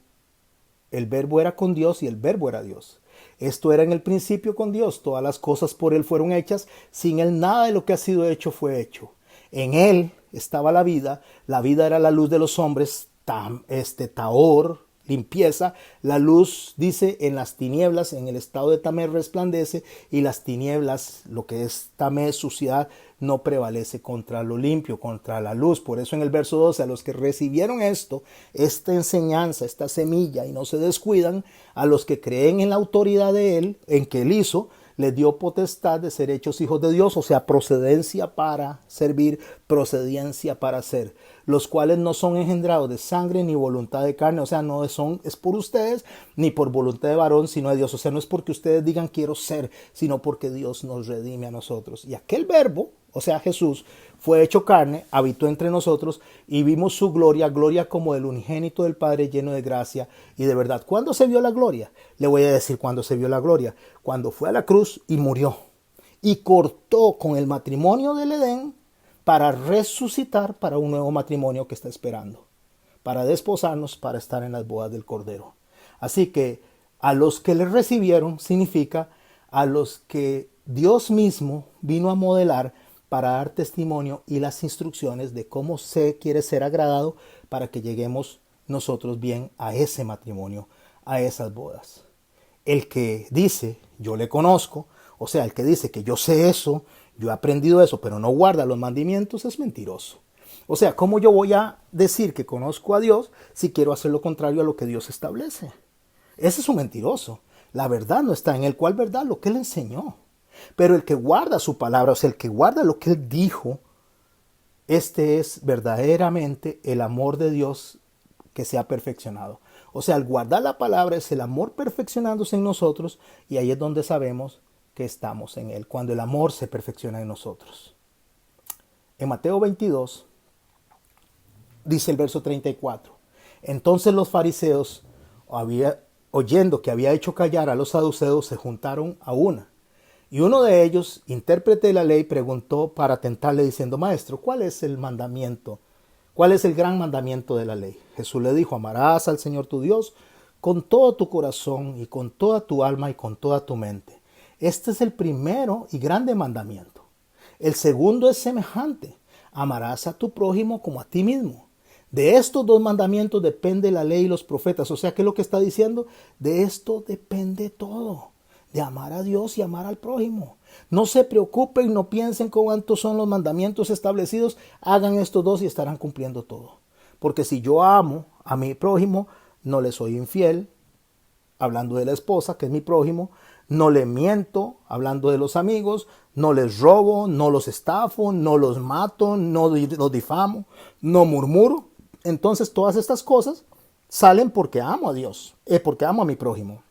era con Dios y el verbo era Dios. Esto era en el principio con Dios, todas las cosas por Él fueron hechas, sin Él nada de lo que ha sido hecho fue hecho. En Él estaba la vida era la luz de los hombres, Taor, limpieza. La luz, dice, en las tinieblas, en el estado de Tamé resplandece, y las tinieblas, lo que es Tamé, suciedad, no prevalece contra lo limpio, contra la luz. Por eso en el verso 12, a los que recibieron esta enseñanza, esta semilla, y no se descuidan, a los que creen en la autoridad de Él, en que Él hizo, les dio potestad de ser hechos hijos de Dios, o sea, procedencia para servir, procedencia para ser, los cuales no son engendrados de sangre ni voluntad de carne, o sea, no es por ustedes ni por voluntad de varón, sino de Dios. O sea, no es porque ustedes digan quiero ser, sino porque Dios nos redime a nosotros. Y aquel verbo, o sea, Jesús, fue hecho carne, habitó entre nosotros y vimos su gloria, gloria como del unigénito del Padre, lleno de gracia y de verdad. ¿Cuándo se vio la gloria? Le voy a decir cuándo se vio la gloria. Cuando fue a la cruz y murió y cortó con el matrimonio del Edén para resucitar para un nuevo matrimonio que está esperando, para desposarnos, para estar en las bodas del Cordero. Así que a los que le recibieron significa a los que Dios mismo vino a modelar para dar testimonio y las instrucciones de cómo se quiere ser agradado para que lleguemos nosotros bien a ese matrimonio, a esas bodas. El que dice, yo le conozco, o sea, el que dice que yo sé eso, yo he aprendido eso, pero no guarda los mandamientos, es mentiroso. O sea, ¿cómo yo voy a decir que conozco a Dios si quiero hacer lo contrario a lo que Dios establece? Ese es un mentiroso. La verdad no está en él. ¿Cuál verdad? Lo que él enseñó. Pero el que guarda su palabra, o sea, el que guarda lo que él dijo, este es verdaderamente el amor de Dios que se ha perfeccionado. O sea, al guardar la palabra es el amor perfeccionándose en nosotros, y ahí es donde sabemos que estamos en Él, cuando el amor se perfecciona en nosotros. En Mateo 22 dice el verso 34, entonces los fariseos, oyendo que había hecho callar a los saduceos, se juntaron a una, Y uno de ellos, intérprete de la ley, preguntó para tentarle diciendo, Maestro, ¿cuál es el mandamiento? ¿Cuál es el gran mandamiento de la ley? Jesús le dijo, amarás al Señor tu Dios con todo tu corazón y con toda tu alma y con toda tu mente. Este es el primero y grande mandamiento. El segundo es semejante. Amarás a tu prójimo como a ti mismo. De estos dos mandamientos depende la ley y los profetas. O sea, ¿qué es lo que está diciendo? De esto depende todo. De amar a Dios y amar al prójimo. No se preocupen, no piensen cuántos son los mandamientos establecidos. Hagan estos dos y estarán cumpliendo todo. Porque si yo amo a mi prójimo, no le soy infiel, hablando de la esposa, que es mi prójimo, no le miento, hablando de los amigos, no les robo, no los estafo, no los mato, no los difamo, no murmuro. Entonces todas estas cosas salen porque amo a Dios, porque amo a mi prójimo.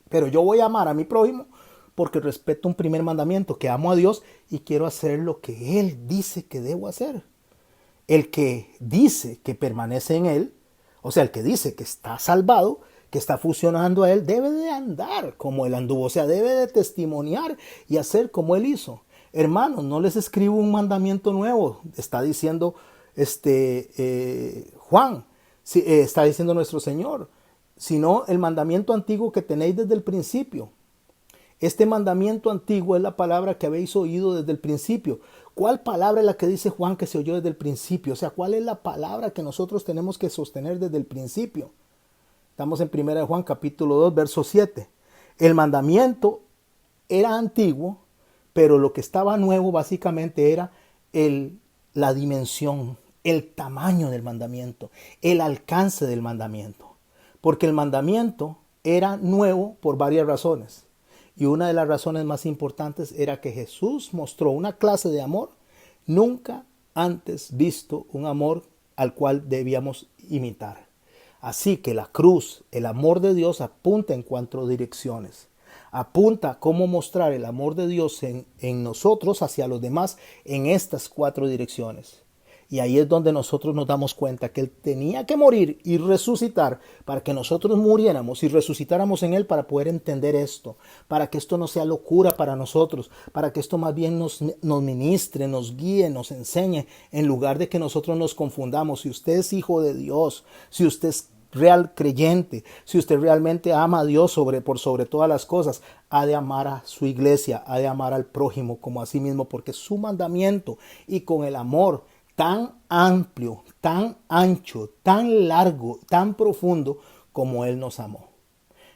Pero yo voy a amar a mi prójimo porque respeto un primer mandamiento, que amo a Dios y quiero hacer lo que Él dice que debo hacer. El que dice que permanece en Él, o sea, el que dice que está salvado, que está fusionando a Él, debe de andar como Él anduvo, o sea, debe de testimoniar y hacer como Él hizo. Hermanos, no les escribo un mandamiento nuevo, está diciendo Juan, está diciendo nuestro Señor, sino el mandamiento antiguo que tenéis desde el principio. Este mandamiento antiguo es la palabra que habéis oído desde el principio. ¿Cuál palabra es la que dice Juan que se oyó desde el principio? O sea, ¿cuál es la palabra que nosotros tenemos que sostener desde el principio? Estamos en 1 Juan capítulo 2, verso 7. El mandamiento era antiguo, pero lo que estaba nuevo básicamente era la dimensión, el tamaño del mandamiento, el alcance del mandamiento. Porque el mandamiento era nuevo por varias razones. Y una de las razones más importantes era que Jesús mostró una clase de amor nunca antes visto, un amor al cual debíamos imitar. Así que la cruz, el amor de Dios, apunta en 4 direcciones. Apunta a cómo mostrar el amor de Dios en nosotros hacia los demás en estas 4 direcciones. Y ahí es donde nosotros nos damos cuenta que Él tenía que morir y resucitar para que nosotros muriéramos y resucitáramos en Él para poder entender esto, para que esto no sea locura para nosotros, para que esto más bien nos ministre, nos guíe, nos enseñe, en lugar de que nosotros nos confundamos. Si usted es hijo de Dios, si usted es real creyente, si usted realmente ama a Dios por sobre todas las cosas, ha de amar a su iglesia, ha de amar al prójimo como a sí mismo, porque es su mandamiento. Y con el amor tan amplio, tan ancho, tan largo, tan profundo como Él nos amó.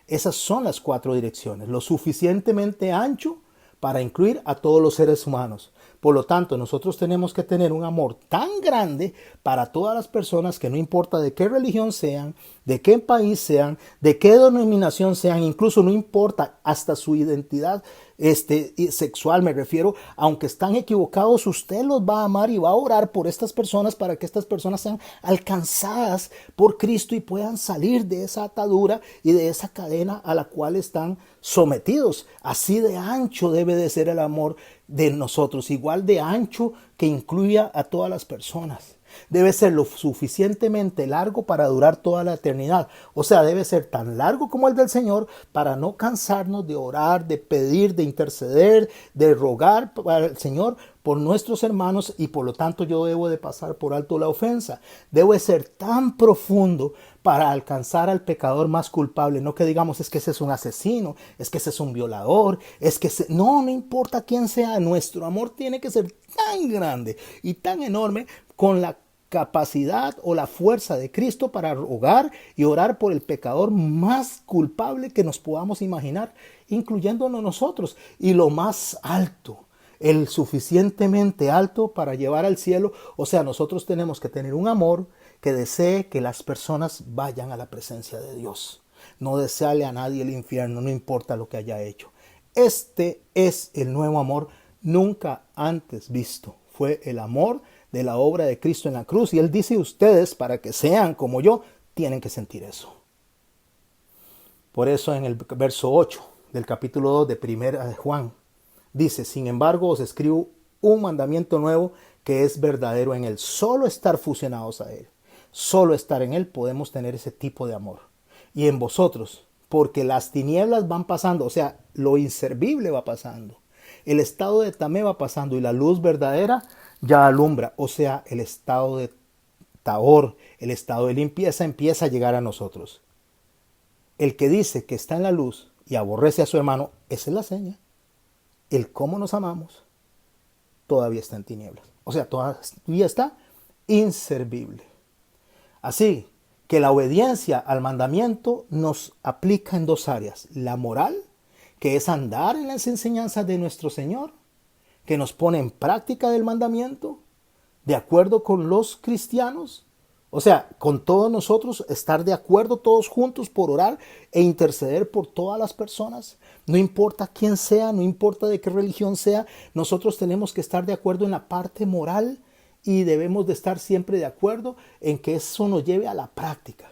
Esas son las 4 direcciones, lo suficientemente ancho para incluir a todos los seres humanos. Por lo tanto, nosotros tenemos que tener un amor tan grande para todas las personas, que no importa de qué religión sean, de qué país sean, de qué denominación sean, incluso no importa hasta su identidad sexual, me refiero, aunque están equivocados, usted los va a amar y va a orar por estas personas para que estas personas sean alcanzadas por Cristo y puedan salir de esa atadura y de esa cadena a la cual están sometidos. Así de ancho debe de ser el amor de nosotros, igual de ancho que incluya a todas las personas. Debe ser lo suficientemente largo para durar toda la eternidad. O sea, debe ser tan largo como el del Señor para no cansarnos de orar, de pedir, de interceder, de rogar para el Señor por nuestros hermanos, y por lo tanto yo debo de pasar por alto la ofensa. Debe ser tan profundo para alcanzar al pecador más culpable. No que digamos, es que ese es un asesino, es que ese es un violador, no importa quién sea, nuestro amor tiene que ser tan grande y tan enorme, con la capacidad o la fuerza de Cristo para rogar y orar por el pecador más culpable que nos podamos imaginar, incluyéndonos nosotros. Y lo más alto, el suficientemente alto para llevar al cielo. O sea, nosotros tenemos que tener un amor que desee que las personas vayan a la presencia de Dios. No desearle a nadie el infierno, no importa lo que haya hecho. Este es el nuevo amor nunca antes visto. Fue el amor de la obra de Cristo en la cruz. Y Él dice, ustedes, para que sean como yo, tienen que sentir eso. Por eso en el verso 8 del capítulo 2 de 1 Juan, dice, sin embargo, os escribo un mandamiento nuevo que es verdadero en Él. Solo estar fusionados a Él, solo estar en Él podemos tener ese tipo de amor. Y en vosotros, porque las tinieblas van pasando, o sea, lo inservible va pasando. El estado de tamé va pasando y la luz verdadera ya alumbra. O sea, el estado de tahor, el estado de limpieza empieza a llegar a nosotros. El que dice que está en la luz y aborrece a su hermano, esa es la seña. El cómo nos amamos todavía está en tinieblas. O sea, todavía está inservible. Así que la obediencia al mandamiento nos aplica en dos áreas. La moral, que es andar en las enseñanzas de nuestro Señor, que nos pone en práctica del mandamiento, de acuerdo con los cristianos. O sea, con todos nosotros, estar de acuerdo todos juntos por orar e interceder por todas las personas. No importa quién sea, no importa de qué religión sea, nosotros tenemos que estar de acuerdo en la parte moral y debemos de estar siempre de acuerdo en que eso nos lleve a la práctica.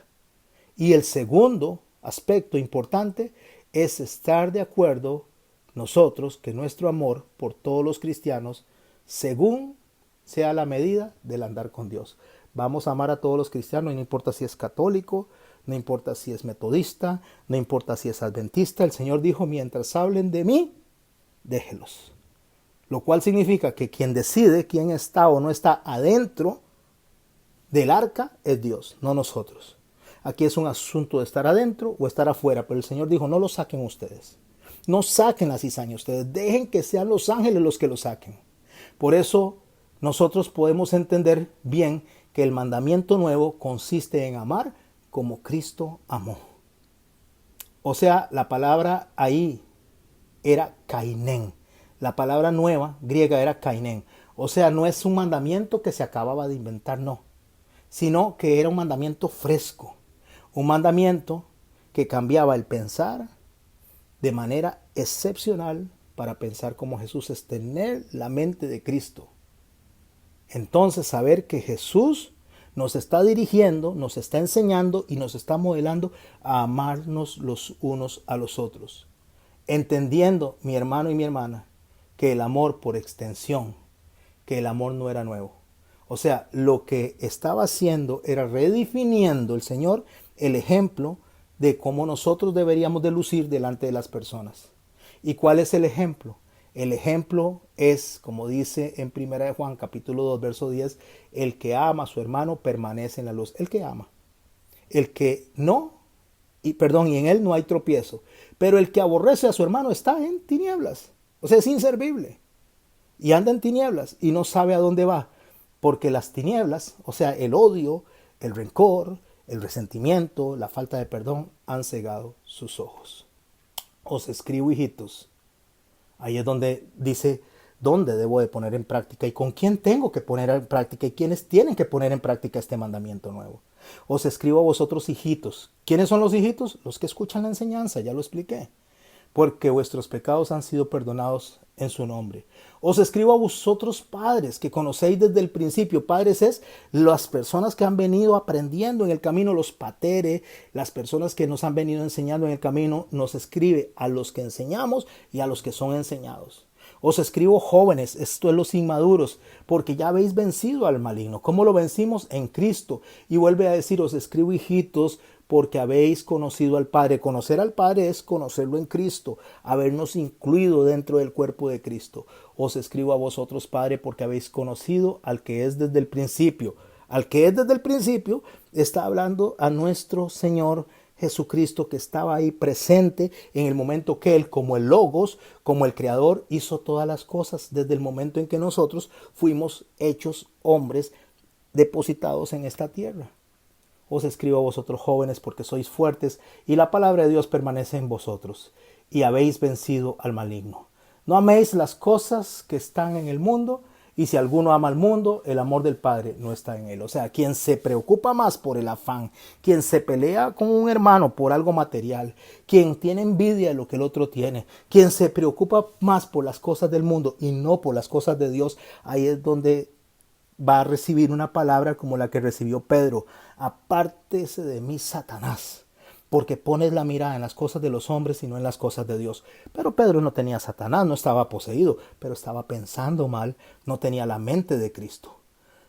Y el segundo aspecto importante es estar de acuerdo nosotros que nuestro amor por todos los cristianos, según sea la medida del andar con Dios. Vamos a amar a todos los cristianos, no importa si es católico, no importa si es metodista, no importa si es adventista. El Señor dijo, mientras hablen de mí, déjelos. Lo cual significa que quien decide quién está o no está adentro del arca es Dios, no nosotros. Aquí es un asunto de estar adentro o estar afuera, pero el Señor dijo, no lo saquen ustedes. No saquen la cizaña ustedes, dejen que sean los ángeles los que lo saquen. Por eso nosotros podemos entender bien que el mandamiento nuevo consiste en amar como Cristo amó. O sea, la palabra ahí era kainén. La palabra nueva griega era kainén. O sea, no es un mandamiento que se acababa de inventar, no. Sino que era un mandamiento fresco. Un mandamiento que cambiaba el pensar de manera excepcional para pensar como Jesús, es tener la mente de Cristo. Entonces saber que Jesús nos está dirigiendo, nos está enseñando y nos está modelando a amarnos los unos a los otros. Entendiendo, mi hermano y mi hermana, que el amor por extensión, que el amor no era nuevo. O sea, lo que estaba haciendo era redefiniendo el Señor el ejemplo de cómo nosotros deberíamos de lucir delante de las personas. ¿Y cuál es el ejemplo? El ejemplo es, como dice en 1 Juan capítulo 2, verso 10, el que ama a su hermano permanece en la luz. El que ama. El que no, y en él no hay tropiezo. Pero el que aborrece a su hermano está en tinieblas. O sea, es inservible. Y anda en tinieblas y no sabe a dónde va. Porque las tinieblas, o sea, el odio, el rencor, el resentimiento, la falta de perdón, han cegado sus ojos. Os escribo, hijitos. Ahí es donde dice dónde debo de poner en práctica y con quién tengo que poner en práctica y quiénes tienen que poner en práctica este mandamiento nuevo. Os escribo a vosotros, hijitos. ¿Quiénes son los hijitos? Los que escuchan la enseñanza, ya lo expliqué. Porque vuestros pecados han sido perdonados en su nombre. Os escribo a vosotros, padres, que conocéis desde el principio. Padres es las personas que han venido aprendiendo en el camino, los patere, las personas que nos han venido enseñando en el camino. Nos escribe a los que enseñamos y a los que son enseñados. Os escribo, jóvenes, esto es los inmaduros, porque ya habéis vencido al maligno. ¿Cómo lo vencimos? En Cristo. Y vuelve a decir, os escribo, hijitos, porque habéis conocido al Padre. Conocer al Padre es conocerlo en Cristo, habernos incluido dentro del cuerpo de Cristo. Os escribo a vosotros, Padre, porque habéis conocido al que es desde el principio. Al que es desde el principio está hablando a nuestro Señor Jesucristo, que estaba ahí presente en el momento que Él, como el Logos, como el Creador, hizo todas las cosas desde el momento en que nosotros fuimos hechos hombres depositados en esta tierra. Os escribo a vosotros, jóvenes, porque sois fuertes y la palabra de Dios permanece en vosotros y habéis vencido al maligno. No améis las cosas que están en el mundo, y si alguno ama al mundo, el amor del Padre no está en él. O sea, quien se preocupa más por el afán, quien se pelea con un hermano por algo material, quien tiene envidia de lo que el otro tiene, quien se preocupa más por las cosas del mundo y no por las cosas de Dios, ahí es donde va a recibir una palabra como la que recibió Pedro. Apártese de mí, Satanás, porque pones la mirada en las cosas de los hombres y no en las cosas de Dios. Pero Pedro no tenía Satanás, no estaba poseído, pero estaba pensando mal, no tenía la mente de Cristo.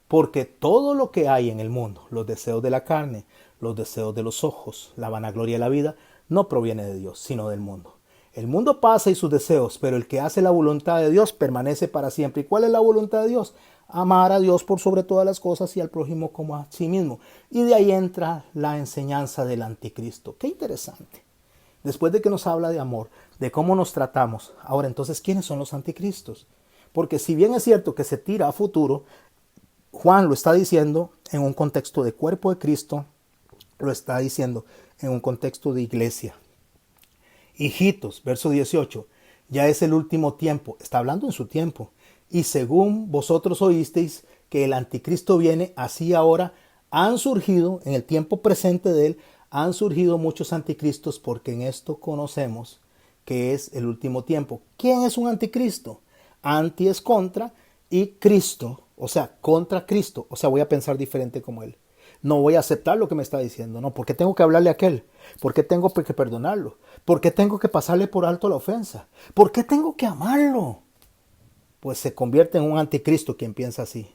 Porque todo lo que hay en el mundo, los deseos de la carne, los deseos de los ojos, la vanagloria de la vida, no proviene de Dios, sino del mundo. El mundo pasa y sus deseos, pero el que hace la voluntad de Dios permanece para siempre. ¿Y cuál es la voluntad de Dios? Amar a Dios por sobre todas las cosas y al prójimo como a sí mismo. Y de ahí entra la enseñanza del anticristo. Qué interesante. Después de que nos habla de amor, de cómo nos tratamos. Ahora, entonces, ¿quiénes son los anticristos? Porque si bien es cierto que se tira a futuro, Juan lo está diciendo en un contexto de cuerpo de Cristo, lo está diciendo en un contexto de iglesia. Hijitos, verso 18, ya es el último tiempo, está hablando en su tiempo. Y según vosotros oísteis que el anticristo viene, así ahora han surgido, en el tiempo presente de él, han surgido muchos anticristos, porque en esto conocemos que es el último tiempo. ¿Quién es un anticristo? Anti es contra y Cristo, o sea, contra Cristo. O sea, voy a pensar diferente como él. No voy a aceptar lo que me está diciendo. No, ¿por qué tengo que hablarle a aquel? ¿Por qué tengo que perdonarlo? ¿Por qué tengo que pasarle por alto la ofensa? ¿Por qué tengo que amarlo? Pues se convierte en un anticristo quien piensa así.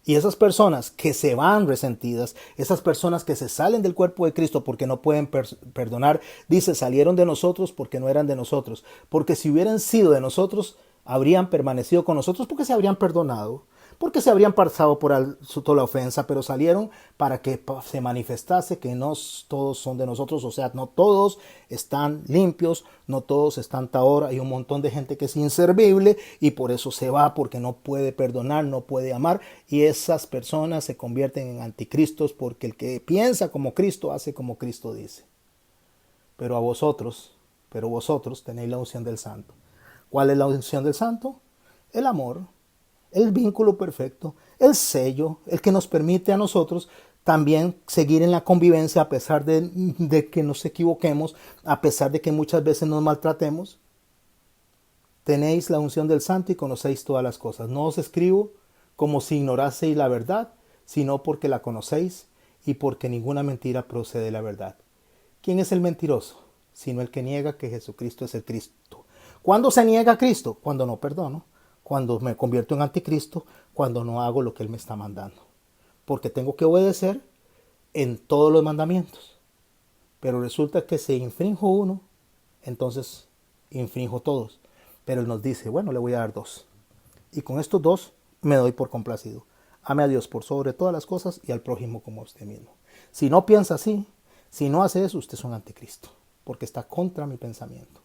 Y esas personas que se van resentidas, esas personas que se salen del cuerpo de Cristo porque no pueden perdonar, dice, salieron de nosotros porque no eran de nosotros. Porque si hubieran sido de nosotros, habrían permanecido con nosotros porque se habrían perdonado, porque se habrían pasado por toda la ofensa, pero salieron para que se manifestase que no todos son de nosotros, o sea, no todos están limpios, no todos están tahor, hay un montón de gente que es inservible y por eso se va, porque no puede perdonar, no puede amar, y esas personas se convierten en anticristos porque el que piensa como Cristo hace como Cristo dice. Pero vosotros tenéis la unción del Santo. ¿Cuál es la unción del Santo? El amor, el vínculo perfecto, el sello, el que nos permite a nosotros también seguir en la convivencia a pesar de que nos equivoquemos, a pesar de que muchas veces nos maltratemos. Tenéis la unción del Santo y conocéis todas las cosas. No os escribo como si ignoraseis la verdad, sino porque la conocéis y porque ninguna mentira procede de la verdad. ¿Quién es el mentiroso? Sino el que niega que Jesucristo es el Cristo. ¿Cuándo se niega a Cristo? Cuando no perdono, cuando me convierto en anticristo, cuando no hago lo que Él me está mandando. Porque tengo que obedecer en todos los mandamientos. Pero resulta que si infrinjo uno, entonces infrinjo todos. Pero Él nos dice, bueno, le voy a dar 2. Y con estos 2 me doy por complacido. Ame a Dios por sobre todas las cosas y al prójimo como a usted mismo. Si no piensa así, si no hace eso, usted es un anticristo. Porque está contra mi pensamiento.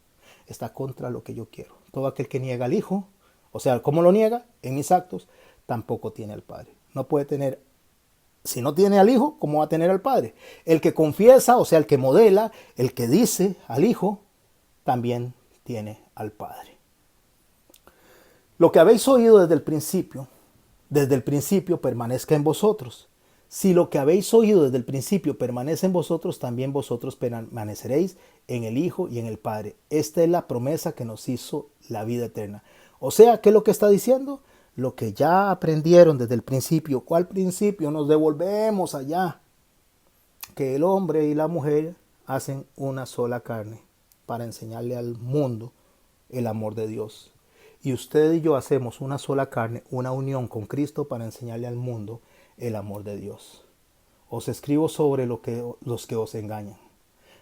Está contra lo que yo quiero. Todo aquel que niega al Hijo, o sea, ¿cómo lo niega? En mis actos, tampoco tiene al Padre. No puede tener, si no tiene al Hijo, ¿cómo va a tener al Padre? El que confiesa, o sea, el que modela, el que dice al Hijo, también tiene al Padre. Lo que habéis oído desde el principio permanezca en vosotros. Si lo que habéis oído desde el principio permanece en vosotros, también vosotros permaneceréis en el Hijo y en el Padre. Esta es la promesa que nos hizo la vida eterna. O sea, ¿qué es lo que está diciendo? Lo que ya aprendieron desde el principio. ¿Cuál principio? Nos devolvemos allá. Que el hombre y la mujer hacen una sola carne para enseñarle al mundo el amor de Dios. Y usted y yo hacemos una sola carne, una unión con Cristo para enseñarle al mundo el amor de Dios. Os escribo sobre los que os engañan.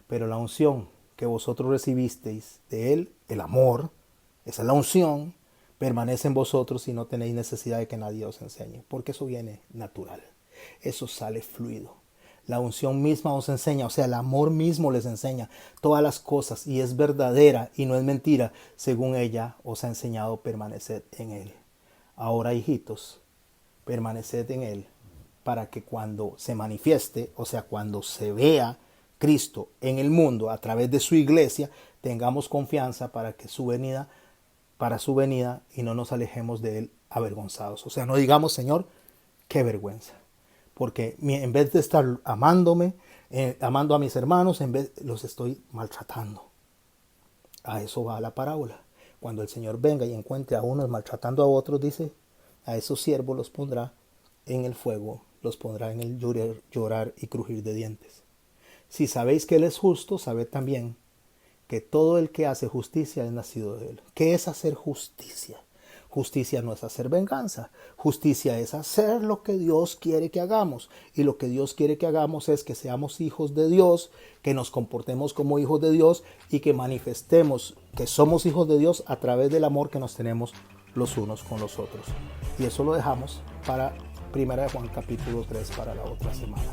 Pero la unción que vosotros recibisteis de Él, el amor, esa es la unción, permanece en vosotros y no tenéis necesidad de que nadie os enseñe. Porque eso viene natural. Eso sale fluido. La unción misma os enseña, o sea, el amor mismo les enseña todas las cosas y es verdadera y no es mentira. Según ella os ha enseñado, permaneced en Él. Ahora, hijitos, permaneced en Él para que cuando se manifieste, o sea, cuando se vea Cristo en el mundo a través de su iglesia, tengamos confianza para su venida y no nos alejemos de Él avergonzados. O sea, no digamos, Señor, qué vergüenza. Porque en vez de estar amándome, amando a mis hermanos, los estoy maltratando. A eso va la parábola. Cuando el Señor venga y encuentre a unos maltratando a otros, dice, a esos siervos los pondrá en el fuego, los pondrá en el llorar y crujir de dientes. Si sabéis que Él es justo, sabed también que todo el que hace justicia es nacido de Él. ¿Qué es hacer justicia? Justicia no es hacer venganza. Justicia es hacer lo que Dios quiere que hagamos. Y lo que Dios quiere que hagamos es que seamos hijos de Dios, que nos comportemos como hijos de Dios y que manifestemos que somos hijos de Dios a través del amor que nos tenemos los unos con los otros. Y eso lo dejamos para 1 de Juan capítulo 3 para la otra semana.